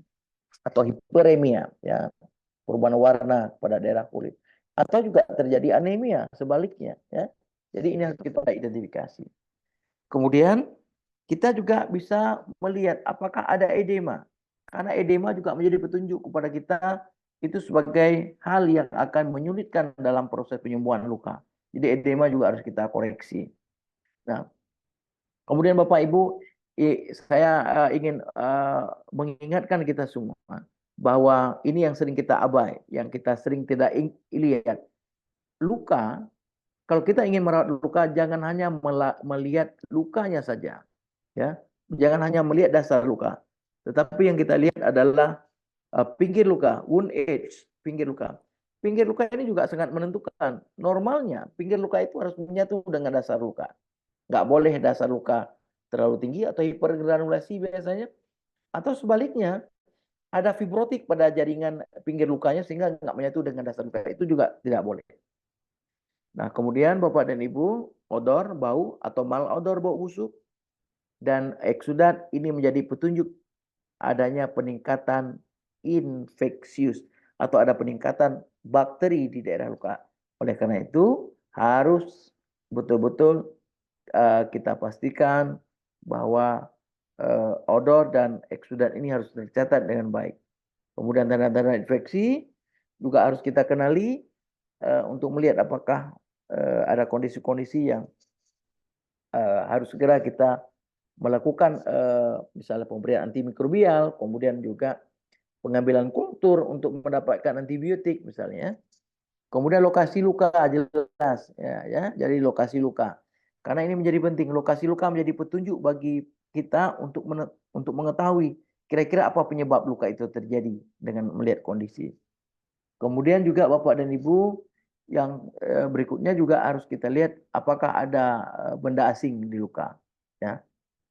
atau hiperemia, ya, perubahan warna pada daerah kulit. Atau juga terjadi anemia sebaliknya, ya. Jadi ini harus kita identifikasi. Kemudian kita juga bisa melihat apakah ada edema. Karena edema juga menjadi petunjuk kepada kita itu sebagai hal yang akan menyulitkan dalam proses penyembuhan luka. Jadi edema juga harus kita koreksi. Nah, kemudian Bapak Ibu, saya ingin mengingatkan kita semua bahwa ini yang sering kita abai, yang kita sering tidak lihat. Luka, kalau kita ingin merawat luka, jangan hanya melihat lukanya saja, ya. Jangan hanya melihat dasar luka, tetapi yang kita lihat adalah pinggir luka, wound edge, pinggir luka. Pinggir luka ini juga sangat menentukan. Normalnya pinggir luka itu harus menyatu dengan dasar luka. Nggak boleh dasar luka terlalu tinggi atau hipergranulasi biasanya. Atau sebaliknya, ada fibrotik pada jaringan pinggir lukanya sehingga nggak menyatu dengan dasar luka. Itu juga tidak boleh. Nah, kemudian Bapak dan Ibu, odor, bau, atau malodor, bau busuk, dan eksudat ini menjadi petunjuk adanya peningkatan infeksius atau ada peningkatan bakteri di daerah luka. Oleh karena itu, harus betul-betul kita pastikan bahwa odor dan eksudat ini harus tercatat dengan baik. Kemudian tanda-tanda infeksi juga harus kita kenali untuk melihat apakah ada kondisi-kondisi yang harus segera kita melakukan misalnya pemberian antimikrobial, kemudian juga pengambilan kultur untuk mendapatkan antibiotik misalnya. Kemudian lokasi luka jelas, ya, jadi lokasi luka. Karena ini menjadi penting, lokasi luka menjadi petunjuk bagi kita untuk mengetahui kira-kira apa penyebab luka itu terjadi dengan melihat kondisi. Kemudian juga Bapak dan Ibu, yang berikutnya juga harus kita lihat apakah ada benda asing di luka, ya.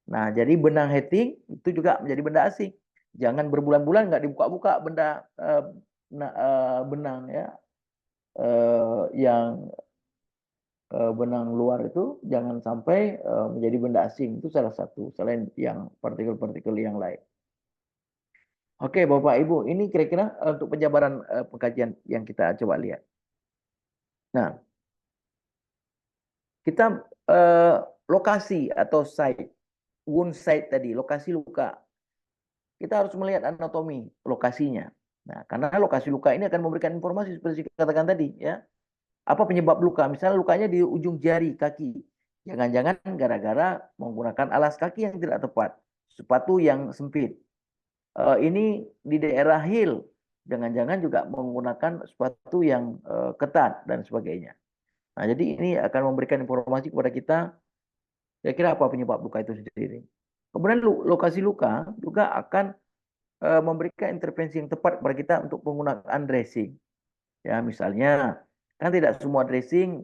Nah, jadi benang heting itu juga menjadi benda asing. Jangan berbulan-bulan nggak dibuka-buka benda benang, ya, yang benang luar itu jangan sampai menjadi benda asing. Itu salah satu selain yang partikel-partikel yang lain. Oke, Bapak Ibu, ini kira-kira untuk penjabaran pengkajian yang kita coba lihat. Nah, kita lokasi atau site, wound site tadi, lokasi luka. Kita harus melihat anatomi lokasinya. Nah, karena lokasi luka ini akan memberikan informasi seperti saya katakan tadi, ya. Apa penyebab luka? Misalnya lukanya di ujung jari kaki. Jangan-jangan gara-gara menggunakan alas kaki yang tidak tepat, sepatu yang sempit. Ini di daerah heel, jangan-jangan juga menggunakan sepatu yang ketat dan sebagainya. Nah, jadi ini akan memberikan informasi kepada kita kira-kira apa penyebab luka itu sendiri. Kemudian lokasi luka juga akan memberikan intervensi yang tepat kepada kita untuk penggunaan dressing. Ya, misalnya kan tidak semua dressing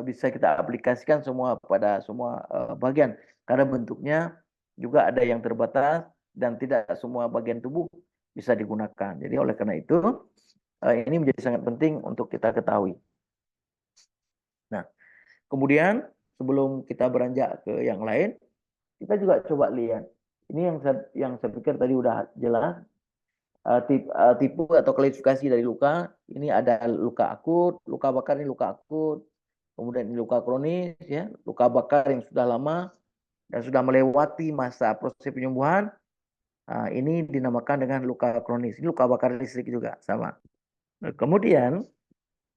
bisa kita aplikasikan semua pada semua bagian karena bentuknya juga ada yang terbatas dan tidak semua bagian tubuh bisa digunakan. Jadi oleh karena itu ini menjadi sangat penting untuk kita ketahui. Nah, kemudian sebelum kita beranjak ke yang lain, kita juga coba lihat. Ini yang saya pikir tadi udah jelas. Tipe atau klasifikasi dari luka. Ini ada luka akut, luka bakar ini luka akut. Kemudian ini luka kronis, ya, luka bakar yang sudah lama dan sudah melewati masa proses penyembuhan. Nah, ini dinamakan dengan luka kronis. Ini luka bakar listrik juga sama. Nah, kemudian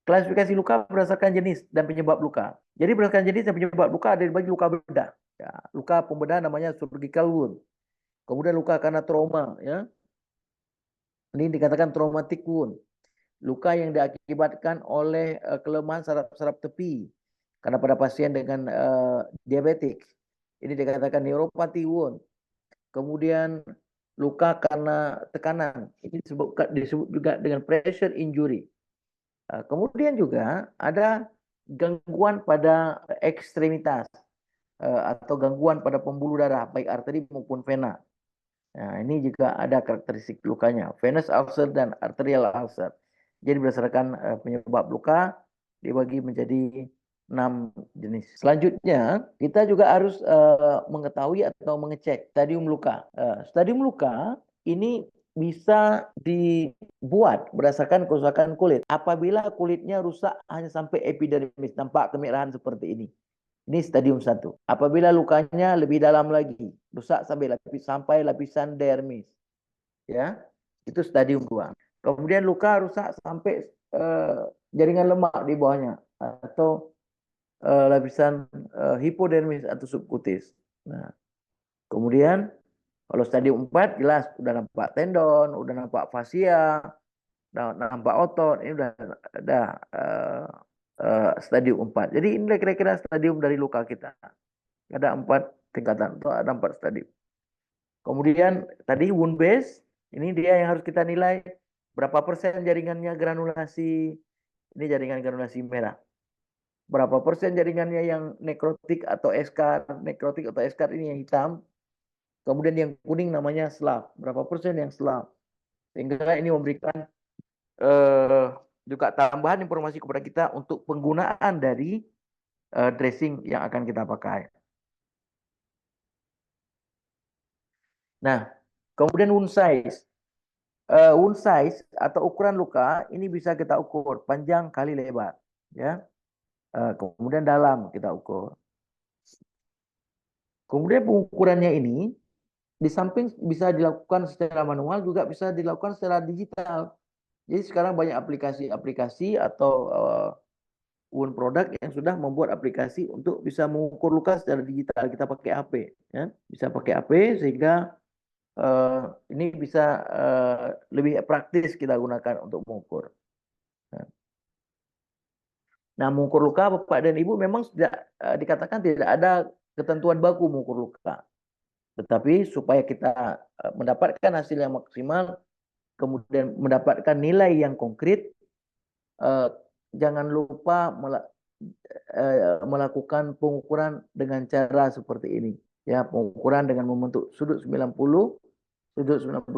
klasifikasi luka berdasarkan jenis dan penyebab luka. Jadi berdasarkan jenis dan penyebab luka ada dibagi luka bedah. Ya, luka pembedahan namanya surgical wound. Kemudian luka karena trauma, ya. Ini dikatakan traumatic wound. Luka yang diakibatkan oleh kelemahan saraf-saraf tepi. Karena pada pasien dengan diabetik, ini dikatakan neuropathy wound. Kemudian luka karena tekanan, ini disebut juga dengan pressure injury. Kemudian juga ada gangguan pada ekstremitas. atau gangguan pada pembuluh darah baik arteri maupun vena. Nah, ini juga ada karakteristik lukanya, venous ulcer dan arterial ulcer. Jadi berdasarkan penyebab luka dibagi menjadi 6 jenis. Selanjutnya, kita juga harus mengetahui atau mengecek stadium luka. Stadium luka ini bisa dibuat berdasarkan kerusakan kulit. Apabila kulitnya rusak hanya sampai epidermis, tampak kemerahan seperti ini. Ini stadium 1. Apabila lukanya lebih dalam lagi, rusak sampai lapisan dermis. Ya, itu stadium 2. Kemudian luka rusak sampai jaringan lemak di bawahnya atau lapisan hipodermis atau subkutis. Nah, kemudian kalau stadium 4 jelas udah nampak tendon, udah nampak fascia, udah nampak otot, ini udah ada stadium 4. Jadi ini kira-kira stadium dari luka kita. Ada 4 tingkatan atau ada 4 stadium. Kemudian tadi wound base, ini dia yang harus kita nilai berapa persen jaringannya granulasi. Ini jaringan granulasi merah. Berapa persen jaringannya yang nekrotik atau eskar. Nekrotik atau eskar ini yang hitam. Kemudian yang kuning namanya SLAV. Berapa persen yang SLAV. Sehingga ini memberikan juga tambahan informasi kepada kita untuk penggunaan dari dressing yang akan kita pakai. Nah, kemudian wound size. Wound size atau ukuran luka ini bisa kita ukur panjang kali lebar. Ya. Kemudian dalam kita ukur. Kemudian pengukurannya ini di samping bisa dilakukan secara manual juga bisa dilakukan secara digital. Jadi sekarang banyak aplikasi-aplikasi atau wound product yang sudah membuat aplikasi untuk bisa mengukur luka secara digital. Kita pakai HP, ya. Bisa pakai HP sehingga ini bisa lebih praktis kita gunakan untuk mengukur. Nah, mengukur luka Bapak dan Ibu memang sudah dikatakan tidak ada ketentuan baku mengukur luka. Tetapi supaya kita mendapatkan hasil yang maksimal, kemudian mendapatkan nilai yang konkret, jangan lupa melakukan pengukuran dengan cara seperti ini. Ya, pengukuran dengan membentuk sudut 90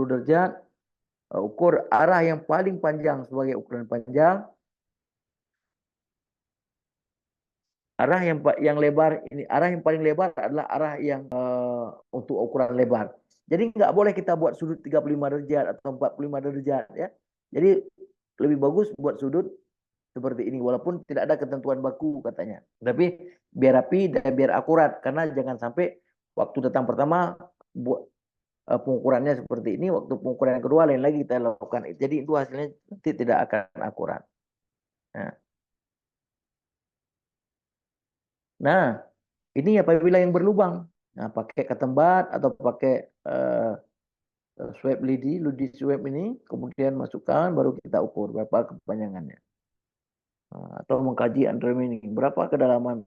derajat, ukur arah yang paling panjang sebagai ukuran panjang, arah yang lebar ini, arah yang paling lebar adalah arah yang untuk ukuran lebar. Jadi nggak boleh kita buat sudut 35 derajat atau 45 derajat, ya. Jadi lebih bagus buat sudut seperti ini walaupun tidak ada ketentuan baku katanya. Tapi biar rapi dan biar akurat, karena jangan sampai waktu datang pertama buat pengukurannya seperti ini, waktu pengukuran yang kedua lain lagi kita lakukan. Jadi itu hasilnya nanti tidak akan akurat. Nah, ini apabila yang berlubang. Nah, pakai ketembat atau pakai swab lidi swab ini, kemudian masukkan, baru kita ukur berapa kepanjangannya. Nah, atau mengkaji undermining, berapa kedalaman.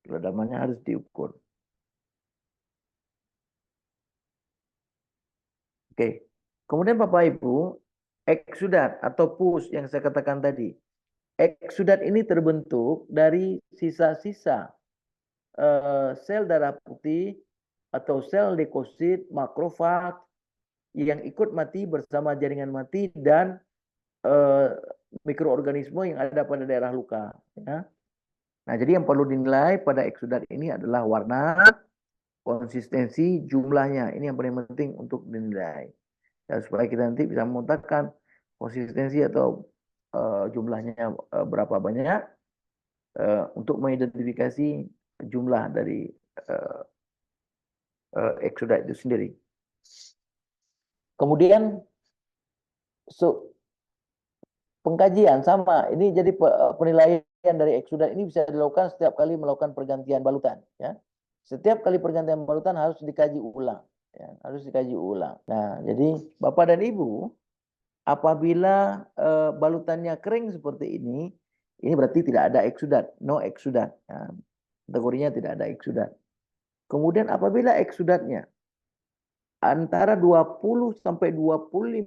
Kedalamannya harus diukur. Oke. Kemudian Bapak Ibu, eksudat atau pus yang saya katakan tadi. Eksudat ini terbentuk dari sisa-sisa sel darah putih atau sel leukosit, makrofag yang ikut mati bersama jaringan mati dan mikroorganisme yang ada pada daerah luka. Ya. Nah, jadi yang perlu dinilai pada eksudat ini adalah warna, konsistensi, jumlahnya. Ini yang paling penting untuk dinilai. Ya, supaya kita nanti bisa memetakan konsistensi atau jumlahnya berapa banyak untuk mengidentifikasi jumlah dari eksudat itu sendiri. Kemudian pengkajian sama, ini jadi penilaian dari eksudat ini bisa dilakukan setiap kali melakukan pergantian balutan. Ya. Setiap kali pergantian balutan harus dikaji ulang. Ya, harus dikaji ulang. Nah, jadi Bapak dan Ibu, apabila balutannya kering seperti ini berarti tidak ada eksudat, no eksudat. Nah, kategorinya tidak ada eksudat. Kemudian apabila eksudatnya antara 20 sampai 25%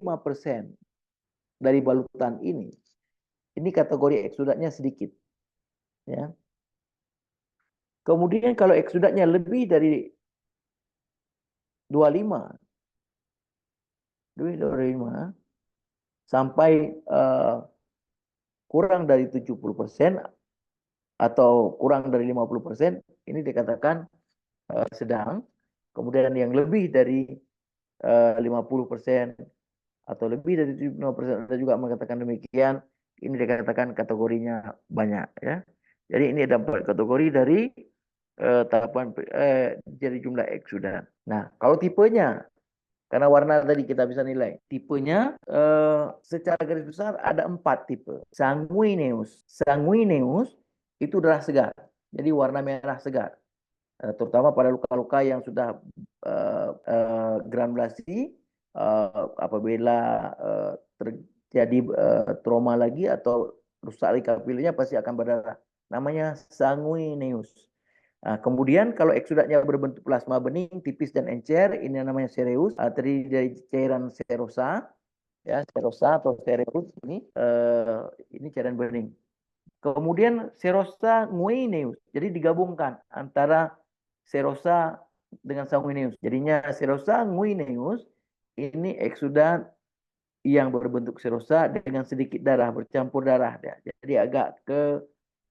dari balutan ini kategori eksudatnya sedikit. Ya. Kemudian kalau eksudatnya lebih dari 25, lebih dari 25 sampai kurang dari 70% atau kurang dari 50%, ini dikatakan sedang. Kemudian yang lebih dari 50% atau lebih dari 75%, ada juga mengatakan demikian, ini dikatakan kategorinya banyak ya. Jadi ini ada 4 kategori dari tahapan jadi jumlah eksudan. Nah, kalau tipenya, karena warna tadi kita bisa nilai. Tipenya secara garis besar ada 4 tipe. Sanguineus. Sanguineus itu darah segar. Jadi warna merah segar. Terutama pada luka-luka yang sudah granulasi, apabila terjadi trauma lagi atau rusak kapilnya pasti akan berdarah. Namanya sanguineus. Nah, kemudian kalau eksudatnya berbentuk plasma bening, tipis dan encer, ini namanya sereus, terdiri dari cairan serosa, ya serosa atau sereus ini cairan bening. Kemudian serosa guineus, jadi digabungkan antara serosa dengan sanguineus. Jadinya serosa guineus ini eksudat yang berbentuk serosa dengan sedikit darah, bercampur darah. Jadi agak ke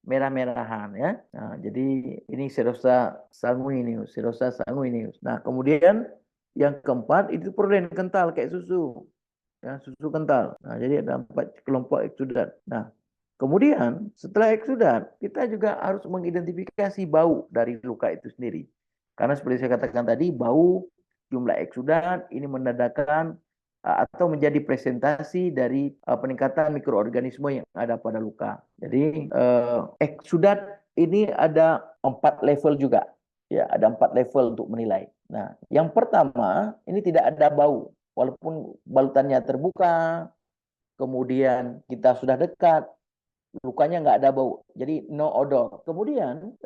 merah-merahan ya. Nah, jadi ini serosa sanguineus, serosa sanguineus. Nah, kemudian yang keempat itu prolin kental kayak susu. Ya, susu kental. Nah, jadi ada 4 kelompok eksudat. Nah, kemudian setelah eksudat, kita juga harus mengidentifikasi bau dari luka itu sendiri. Karena seperti saya katakan tadi, bau, jumlah eksudat ini menandakan atau menjadi presentasi dari peningkatan mikroorganisme yang ada pada luka. Jadi eksudat ini ada 4 level juga. Ya, ada 4 level untuk menilai. Nah, yang pertama ini tidak ada bau, walaupun balutannya terbuka, kemudian kita sudah dekat, lukanya nggak ada bau, jadi no odor. Kemudian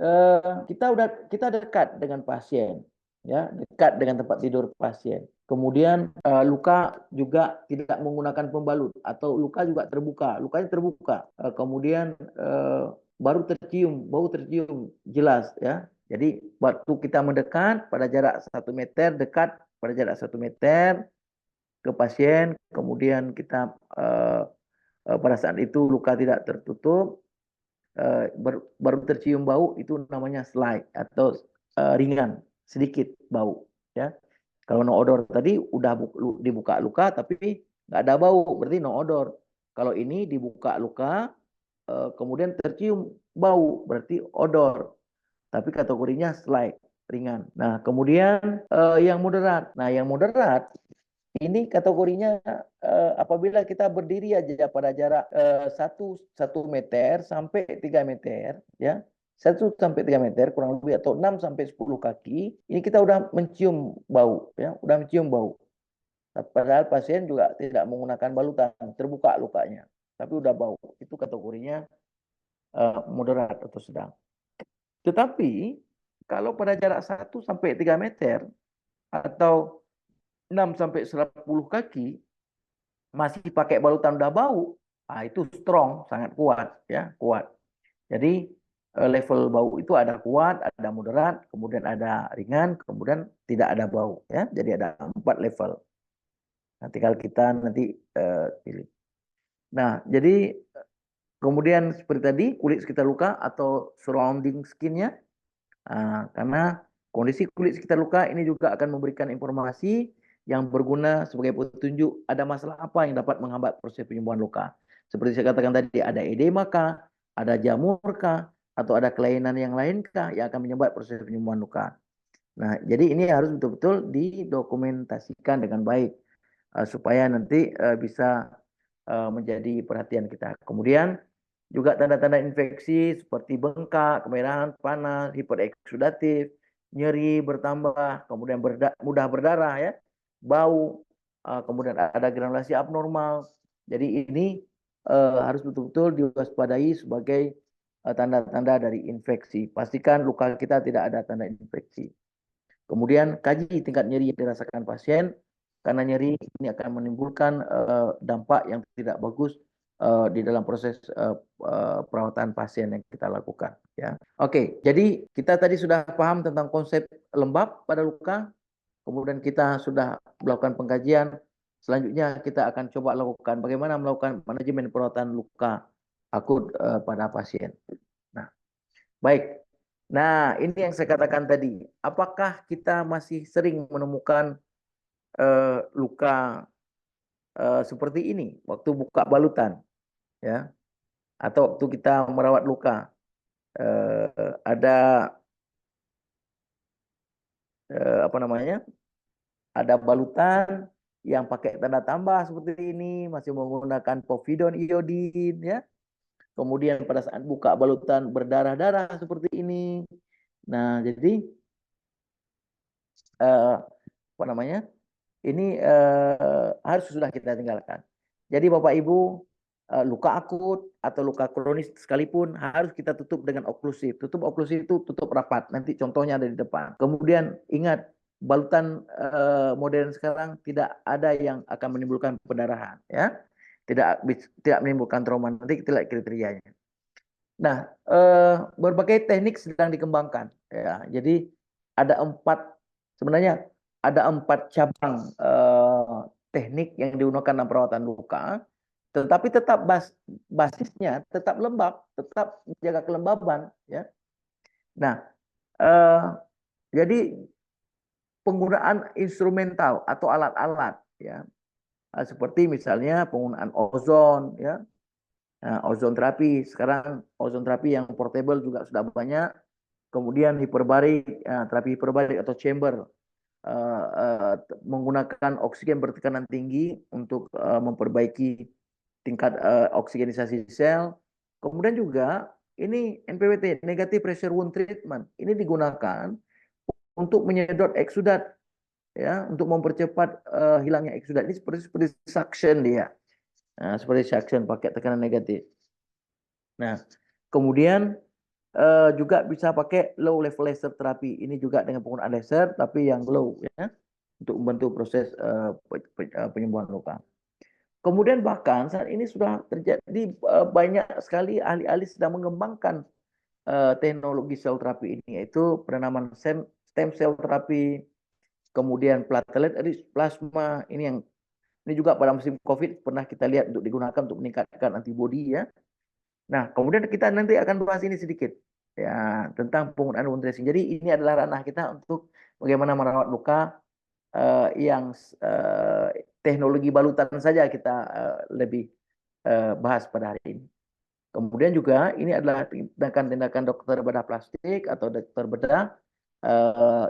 kita dekat dengan pasien, ya dekat dengan tempat tidur pasien. Kemudian luka juga tidak menggunakan pembalut atau luka juga terbuka, lukanya terbuka. Kemudian baru tercium, bau tercium jelas ya. Jadi waktu kita mendekat pada jarak 1 meter, dekat pada jarak 1 meter ke pasien, kemudian kita pada saat itu luka tidak tertutup, baru tercium bau, itu namanya slight atau ringan, sedikit bau ya. Kalau no odor tadi udah dibuka luka tapi nggak ada bau, berarti no odor. Kalau ini dibuka luka kemudian tercium bau, berarti odor. Tapi kategorinya slight, ringan. Nah, kemudian yang moderat. Nah, yang moderat ini kategorinya apabila kita berdiri aja pada jarak 1 meter sampai 3 meter, ya 1 sampai 3 meter kurang lebih, atau 6 sampai 10 kaki, ini kita udah mencium bau, ya, udah mencium bau. Padahal pasien juga tidak menggunakan balutan, terbuka lukanya, tapi udah bau. Itu kategorinya moderat atau sedang. Tetapi kalau pada jarak 1 sampai 3 meter atau 6 sampai 10 kaki masih pakai balutan udah bau, itu strong, sangat kuat ya, kuat. Jadi level bau itu ada kuat, ada moderat, kemudian ada ringan, kemudian tidak ada bau ya. Jadi ada 4 level. Nanti kalau kita nanti pilih. Nah, jadi kemudian seperti tadi kulit sekitar luka atau surrounding skinnya, karena kondisi kulit sekitar luka ini juga akan memberikan informasi yang berguna sebagai petunjuk ada masalah apa yang dapat menghambat proses penyembuhan luka. Seperti saya katakan tadi, ada edema kah, ada jamur kah, atau ada kelainan yang lain kah yang akan menyebabkan proses penyembuhan luka. Nah, jadi ini harus betul-betul didokumentasikan dengan baik supaya nanti bisa menjadi perhatian kita. Kemudian juga tanda-tanda infeksi seperti bengkak, kemerahan, panas, hipereksudatif, nyeri bertambah, kemudian mudah berdarah ya, bau, kemudian ada granulasi abnormal. Jadi ini harus betul-betul diwaspadai sebagai tanda-tanda dari infeksi. Pastikan luka kita tidak ada tanda infeksi. Kemudian kaji tingkat nyeri yang dirasakan pasien, karena nyeri ini akan menimbulkan dampak yang tidak bagus di dalam proses perawatan pasien yang kita lakukan. Ya, oke. Jadi kita tadi sudah paham tentang konsep lembab pada luka, kemudian kita sudah melakukan pengkajian. Selanjutnya kita akan coba lakukan bagaimana melakukan manajemen perawatan luka akut pada pasien. Nah, baik. Nah, ini yang saya katakan tadi. Apakah kita masih sering menemukan luka seperti ini waktu buka balutan, ya, atau waktu kita merawat luka? Ada apa namanya? Ada balutan yang pakai tanda tambah seperti ini, masih menggunakan povidone iodin, ya. Kemudian pada saat buka balutan berdarah-darah seperti ini. Nah, jadi apa namanya? Ini harus sudah kita tinggalkan. Jadi Bapak Ibu, luka akut atau luka kronis sekalipun harus kita tutup dengan oklusif. Tutup oklusif itu tutup rapat. Nanti contohnya ada di depan. Kemudian ingat, balutan modern sekarang tidak ada yang akan menimbulkan pendarahan, ya. Tidak menimbulkan trauma. Nanti kita lihat kriterianya. Nah, berbagai teknik sedang dikembangkan, ya. Jadi sebenarnya ada 4 cabang teknik yang digunakan dalam perawatan luka, tetapi tetap basisnya tetap lembab, tetap menjaga kelembaban, ya. Nah, jadi penggunaan instrumental atau alat-alat, ya, seperti misalnya penggunaan ozon, ya. Nah, ozon terapi, sekarang ozon terapi yang portable juga sudah banyak. Kemudian hiperbarik, terapi hiperbarik atau chamber, menggunakan oksigen bertekanan tinggi untuk memperbaiki tingkat oksigenisasi sel. Kemudian juga ini NPWT, negative pressure wound treatment, ini digunakan untuk menyedot eksudat, ya, untuk mempercepat hilangnya eksudat. Ini seperti suction dia. Nah, seperti suction pakai tekanan negatif. Nah, kemudian juga bisa pakai low level laser terapi. Ini juga dengan penggunaan laser tapi yang low, ya, untuk membantu proses penyembuhan luka. Kemudian bahkan saat ini sudah terjadi banyak sekali ahli-ahli sedang mengembangkan teknologi sel terapi ini, yaitu penanaman stem cell terapi, kemudian platelet rich plasma. Ini juga pada musim COVID pernah kita lihat untuk digunakan untuk meningkatkan antibodi, ya. Nah, kemudian kita nanti akan bahas ini sedikit, ya, tentang penggunaan wound dressing. Jadi ini adalah ranah kita untuk bagaimana merawat luka yang teknologi balutan saja kita lebih bahas pada hari ini. Kemudian juga ini adalah tindakan-tindakan dokter bedah plastik atau dokter bedah,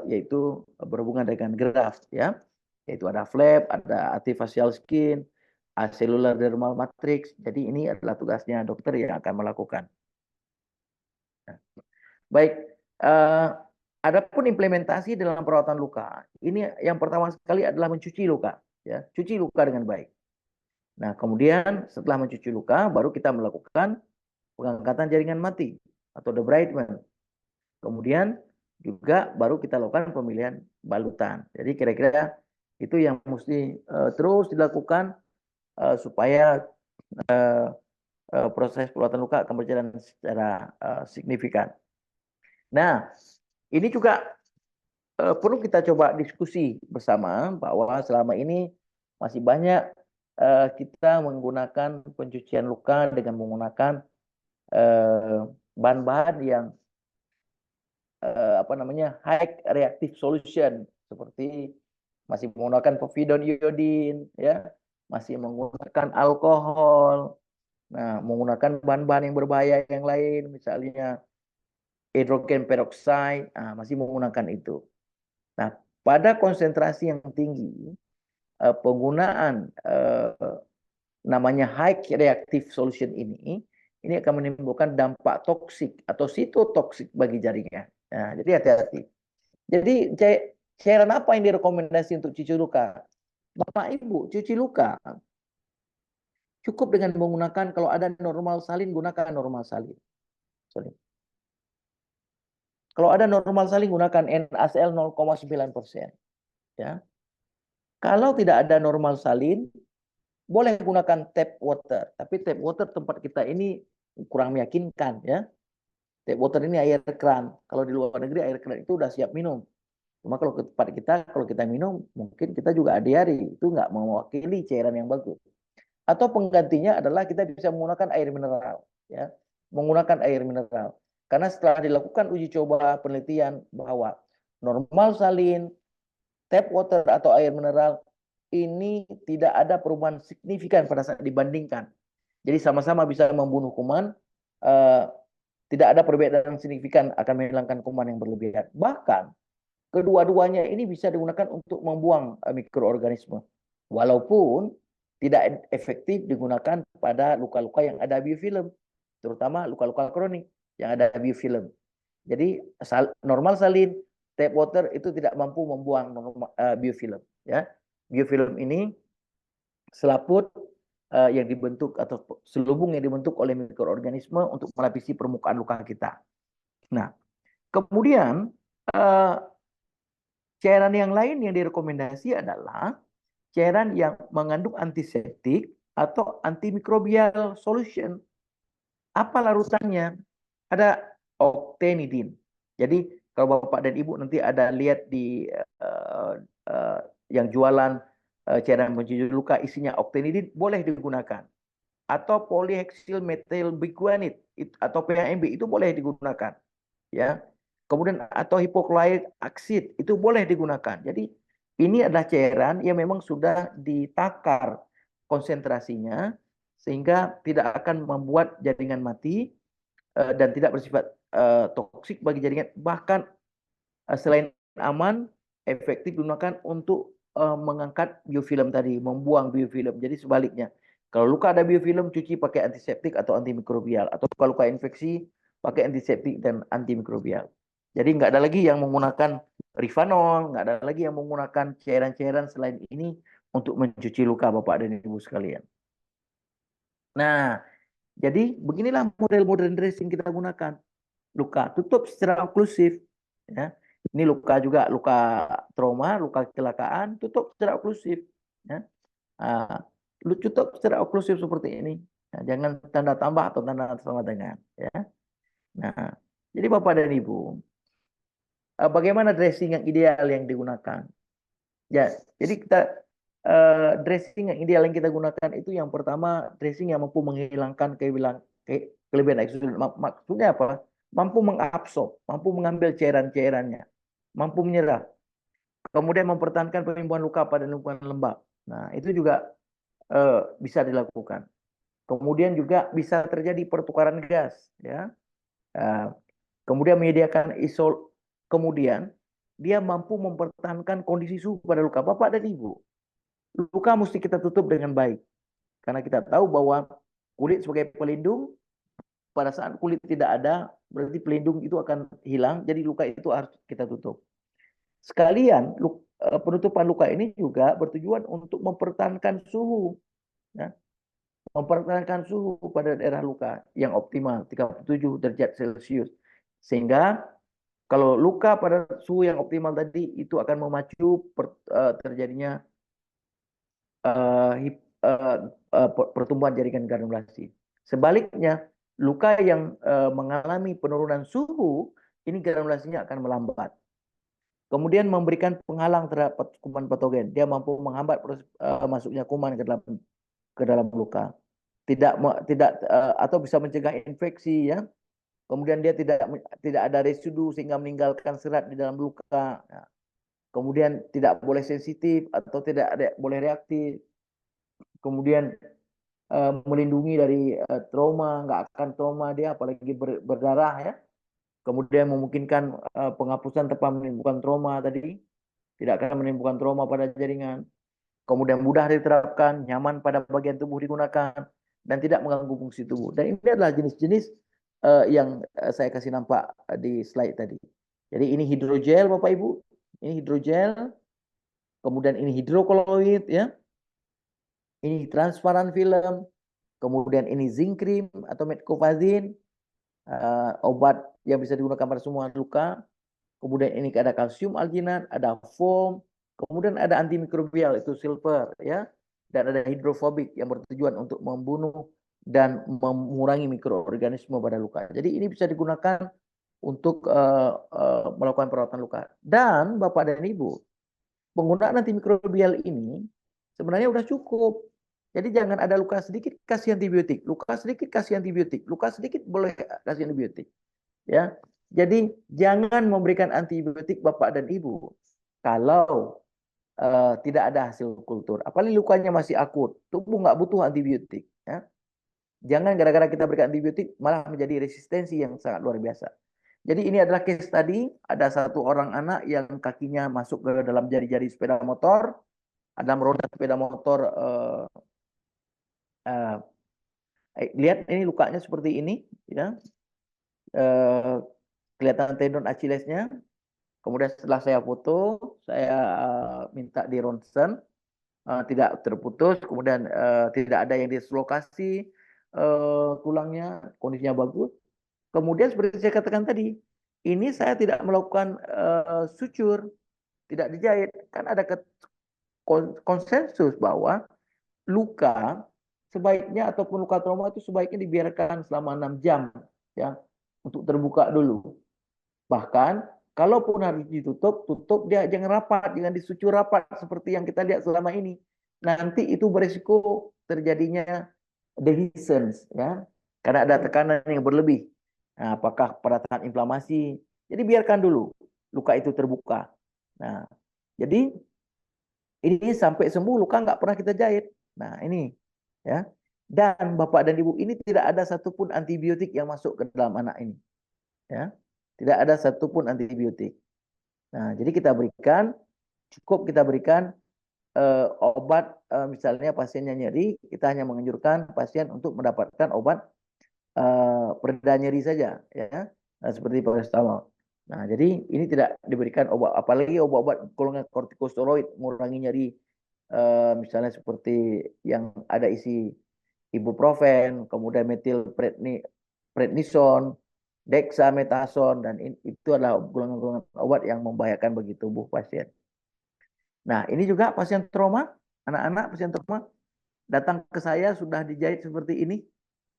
yaitu berhubungan dengan graft, ya. Yaitu ada flap, ada artificial skin, cellular dermal matrix. Jadi ini adalah tugasnya dokter yang akan melakukan. Baik, adapun implementasi dalam perawatan luka, ini yang pertama sekali adalah mencuci luka, ya, cuci luka dengan baik. Nah, kemudian setelah mencuci luka, baru kita melakukan pengangkatan jaringan mati atau debridement. Kemudian juga baru kita lakukan pemilihan balutan. Jadi kira-kira itu yang mesti terus dilakukan supaya proses perawatan luka akan berjalan secara signifikan. Nah, ini juga perlu kita coba diskusi bersama bahwa selama ini masih banyak kita menggunakan pencucian luka dengan menggunakan bahan-bahan yang apa namanya, high reactive solution, seperti masih menggunakan povidone iodin, ya, masih menggunakan alkohol, nah, menggunakan bahan-bahan yang berbahaya yang lain, misalnya hidrogen peroxide, masih menggunakan itu. Nah, pada konsentrasi yang tinggi, penggunaan namanya high reactive solution ini akan menimbulkan dampak toksik atau sitotoksik bagi jaringan. Nah, jadi hati-hati. Jadi cairan apa yang direkomendasi untuk cuci luka? Bapak Ibu, cuci luka cukup dengan menggunakan, kalau ada normal salin, gunakan normal salin. Sorry. Kalau ada normal salin, gunakan NaCl 0,9%. Ya. Kalau tidak ada normal salin, boleh gunakan tap water, tapi tap water tempat kita ini kurang meyakinkan ya. Tap water ini air keran. Kalau di luar negeri air keran itu udah siap minum. Cuma kalau ke tempat kita, kalau kita minum, mungkin kita juga hari-hari. Itu nggak mewakili cairan yang bagus. Atau penggantinya adalah kita bisa menggunakan air mineral. Ya, menggunakan air mineral. Karena setelah dilakukan uji coba penelitian bahwa normal salin, tap water atau air mineral ini tidak ada perubahan signifikan pada saat dibandingkan. Jadi sama-sama bisa membunuh kuman, tidak ada perbedaan signifikan akan menghilangkan kuman yang berlebihan. Bahkan kedua-duanya ini bisa digunakan untuk membuang mikroorganisme. Walaupun tidak efektif digunakan pada luka-luka yang ada biofilm, terutama luka-luka kronik yang ada biofilm. Jadi normal salin, tap water itu tidak mampu membuang biofilm. Ya, biofilm ini selaput yang dibentuk atau selubung yang dibentuk oleh mikroorganisme untuk melapisi permukaan luka kita. Nah, kemudian cairan yang lain yang direkomendasi adalah cairan yang mengandung antiseptik atau antimikrobial solution. Apa larutannya? Ada octenidin. Jadi kalau Bapak dan Ibu nanti ada lihat di yang jualan cairan pencuci luka isinya octenidin, boleh digunakan. Atau polyhexyl methyl biguanide atau PHMB itu boleh digunakan. Ya. Kemudian atau hipochlorite acid itu boleh digunakan. Jadi ini adalah cairan yang memang sudah ditakar konsentrasinya sehingga tidak akan membuat jaringan mati dan tidak bersifat toksik bagi jaringan. Bahkan selain aman, efektif digunakan untuk mengangkat biofilm tadi, membuang biofilm. Jadi sebaliknya, kalau luka ada biofilm, cuci pakai antiseptik atau antimikrobial. Atau luka-luka infeksi, pakai antiseptik dan antimikrobial. Jadi nggak ada lagi yang menggunakan Rivanol, nggak ada lagi yang menggunakan cairan-cairan selain ini untuk mencuci luka Bapak dan Ibu sekalian. Nah, jadi beginilah model-model dressing kita gunakan. Luka tutup secara oklusif. Ya. Ini luka juga, luka trauma, luka kecelakaan, tutup secara oklusif. Ya. Tutup secara oklusif seperti ini. Nah, jangan tanda tambah atau tanda sama dengan. Ya. Nah, jadi Bapak dan Ibu, bagaimana dressing yang ideal yang digunakan? Ya, jadi kita dressing yang ideal yang kita gunakan itu yang pertama dressing yang mampu menghilangkan kelebihan eksternal. Maksudnya apa? Mampu mengabsorb, mampu mengambil cairan-cairannya, mampu menyerap. Kemudian mempertahankan penyembuhan luka pada lingkungan lembab. Nah, itu juga bisa dilakukan. Kemudian juga bisa terjadi pertukaran gas, ya. Kemudian menyediakan kemudian dia mampu mempertahankan kondisi suhu pada luka. Bapak dan Ibu, luka mesti kita tutup dengan baik. Karena kita tahu bahwa kulit sebagai pelindung, pada saat kulit tidak ada, berarti pelindung itu akan hilang, jadi luka itu harus kita tutup. Sekalian, penutupan luka ini juga bertujuan untuk mempertahankan suhu. Ya. Mempertahankan suhu pada daerah luka yang optimal, 37 derajat Celcius. Sehingga kalau luka pada suhu yang optimal tadi, itu akan memacu terjadinya pertumbuhan jaringan granulasi. Sebaliknya, luka yang mengalami penurunan suhu, ini granulasinya akan melambat. Kemudian memberikan penghalang terhadap kuman patogen. Dia mampu menghambat masuknya kuman ke dalam luka. Tidak atau bisa mencegah infeksi, ya. Kemudian dia tidak ada residu sehingga meninggalkan serat di dalam luka. Nah, kemudian tidak boleh sensitif atau tidak boleh reaktif. Kemudian melindungi dari trauma, nggak akan trauma dia, apalagi berdarah, ya. Kemudian memungkinkan penghapusan tanpa menimbulkan trauma tadi, tidak akan menimbulkan trauma pada jaringan. Kemudian mudah diterapkan, nyaman pada bagian tubuh digunakan, dan tidak mengganggu fungsi tubuh. Dan ini adalah jenis-jenis yang saya kasih nampak di slide tadi. Jadi ini hidrogel Bapak Ibu, ini hidrogel, kemudian ini hidrokoloid, ya. Ini transparan film, kemudian ini zinc cream atau metcopazin, obat yang bisa digunakan pada semua luka. Kemudian ini ada kalsium alginat, ada foam, kemudian ada antimikrobial itu silver, ya. dan ada hidrofobik yang bertujuan untuk membunuh dan mengurangi mikroorganisme pada luka. Jadi ini bisa digunakan untuk melakukan perawatan luka. Dan Bapak dan Ibu, penggunaan antimikrobial ini sebenarnya udah cukup. Jadi jangan ada luka sedikit kasih antibiotik, luka sedikit kasih antibiotik, luka sedikit boleh kasih antibiotik. Ya, jadi jangan memberikan antibiotik Bapak dan Ibu kalau tidak ada hasil kultur. Apalagi lukanya masih akut, tubuh nggak butuh antibiotik. Ya. Jangan gara-gara kita berikan antibiotik malah menjadi resistensi yang sangat luar biasa. Jadi ini adalah case tadi, ada satu orang anak yang kakinya masuk ke dalam jari-jari sepeda motor, ada roda sepeda motor. Uh, lihat ini lukanya seperti ini, ya. Kelihatan tendon Achillesnya. Kemudian setelah saya foto, saya minta di ronsen, tidak terputus, kemudian tidak ada yang dislokasi tulangnya, kondisinya bagus. Kemudian seperti saya katakan tadi, ini saya tidak melakukan suture, tidak dijahit. Kan ada konsensus bahwa luka sebaiknya ataupun luka trauma itu sebaiknya dibiarkan selama 6 jam ya untuk terbuka dulu. Bahkan kalaupun harus ditutup, tutup dia jangan rapat, jangan disucur rapat seperti yang kita lihat selama ini. Nanti itu berisiko terjadinya dehiscence ya. Karena ada tekanan yang berlebih. Nah, apakah pada tahan inflamasi? Jadi biarkan dulu luka itu terbuka. Nah, jadi ini sampai sembuh luka nggak pernah kita jahit. Nah, ini ya. Dan Bapak dan Ibu, ini tidak ada satupun antibiotik yang masuk ke dalam anak ini. Ya. Tidak ada satupun antibiotik. Nah, jadi kita berikan, cukup kita berikan obat, misalnya pasiennya nyeri, kita hanya menganjurkan pasien untuk mendapatkan obat pereda nyeri saja, ya, seperti paracetamol. Nah, jadi ini tidak diberikan obat, apalagi obat-obat golongan kortikosteroid mengurangi nyeri, misalnya seperti yang ada isi ibuprofen, kemudian metilprednison, dexamethasone, dan itu adalah golongan-golongan obat yang membahayakan bagi tubuh pasien. Nah, ini juga pasien trauma, anak-anak pasien trauma datang ke saya sudah dijahit seperti ini.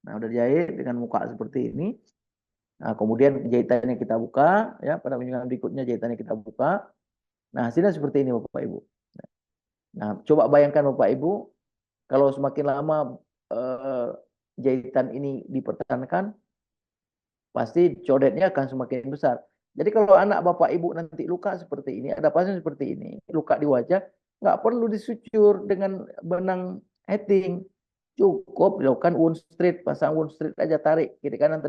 Nah, sudah dijahit dengan muka seperti ini. Nah, kemudian jahitannya kita buka, ya, pada kunjungan berikutnya jahitannya kita buka. Nah, hasilnya seperti ini Bapak Ibu. Nah, coba bayangkan Bapak Ibu, kalau semakin lama eh, jahitan ini dipertahankan, pasti codetnya akan semakin besar. Jadi kalau anak Bapak Ibu nanti luka seperti ini, ada pasien seperti ini, luka di wajah, nggak perlu disucur dengan benang heting. Cukup dilakukan wound straight, pasang wound straight aja, tarik kiri kanan,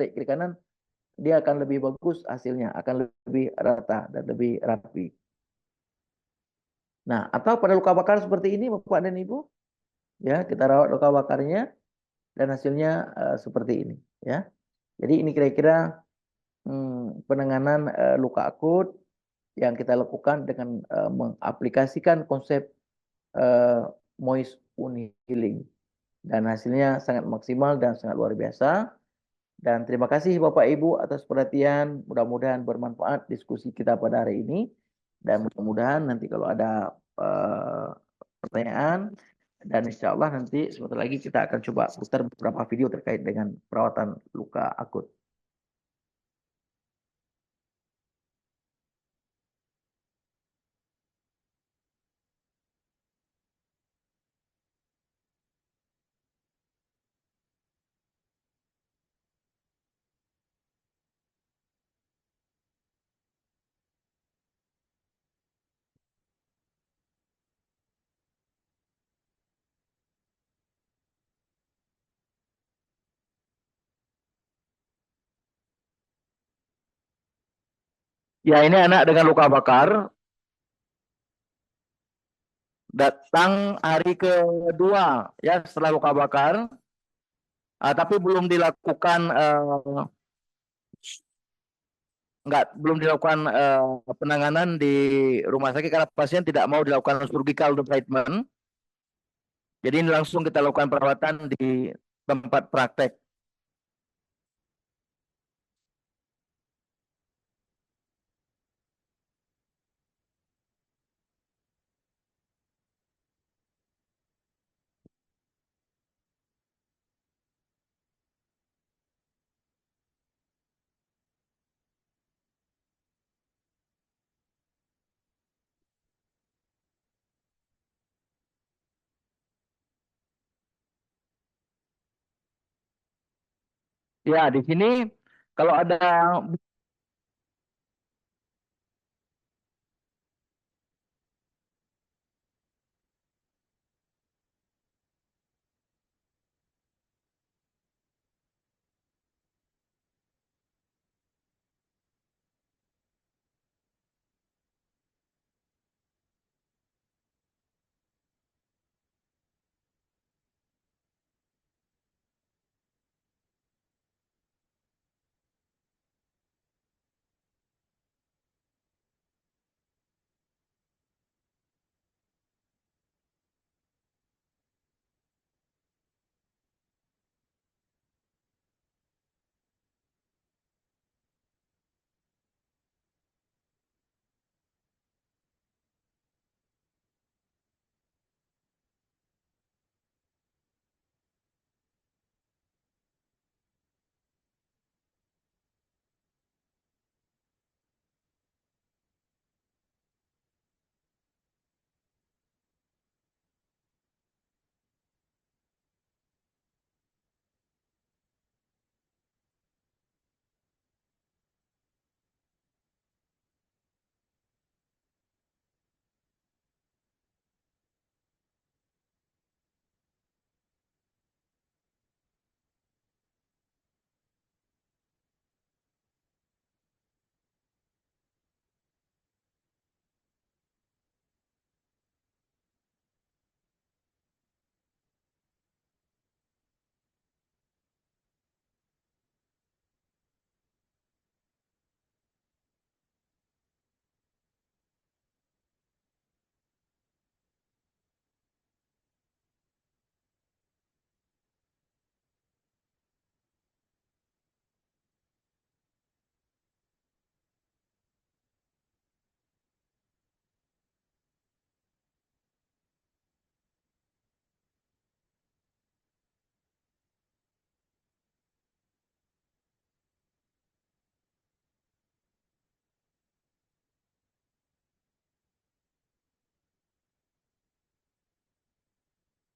dia akan lebih bagus hasilnya, akan lebih rata dan lebih rapi. Nah, atau pada luka bakar seperti ini Bapak dan Ibu, ya kita rawat luka bakarnya dan hasilnya seperti ini, ya. Jadi ini kira-kira penanganan luka akut yang kita lakukan dengan mengaplikasikan konsep moist wound healing, dan hasilnya sangat maksimal dan sangat luar biasa. Dan terima kasih Bapak Ibu atas perhatian, mudah-mudahan bermanfaat diskusi kita pada hari ini, dan mudah-mudahan nanti kalau ada pertanyaan, dan insya Allah nanti sebentar lagi kita akan coba putar beberapa video terkait dengan perawatan luka akut. Ya, ini anak dengan luka bakar datang hari kedua ya setelah luka bakar, tapi belum dilakukan belum dilakukan penanganan di rumah sakit karena pasien tidak mau dilakukan surgical treatment. Jadi ini langsung kita lakukan perawatan di tempat praktek. Ya, di sini kalau ada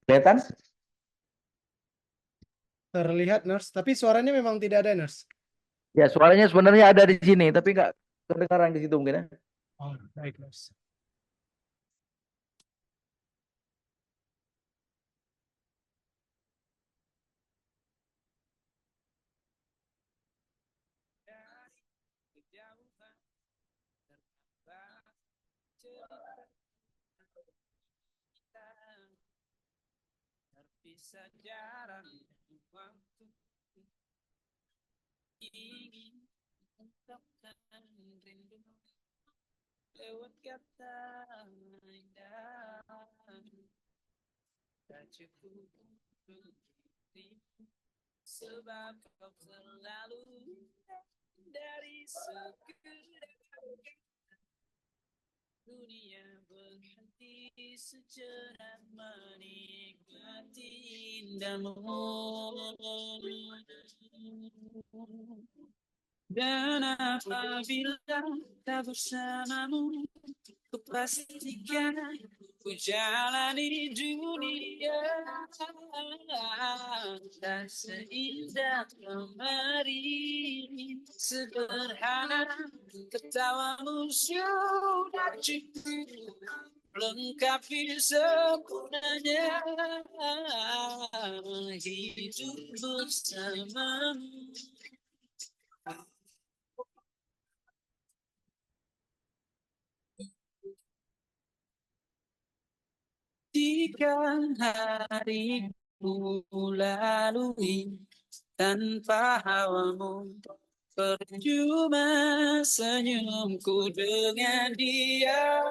Kelihatan? Terlihat, Nurse. Tapi suaranya memang tidak ada, Nurse. ya suaranya sebenarnya ada di sini, tapi nggak kedengaran di situ mungkin ya. Oh, baik, Nurse. Terpisah jarak waktu ingin ungkapkan rindu lewat kata indah, tak cukup untuk dirimu sebab kau selalu dari sekedar dunia berhenti sejenak menikmati indahmu. Dan apabila tak bersamamu, kupastikan ku jalani dunia tak seindah kemarin. Sederhana ketawamu sudah cukup lengkapi sempurnanya hidup bersamamu. Jika hariku lalui tanpa hawamu, percuma senyumku dengan dia.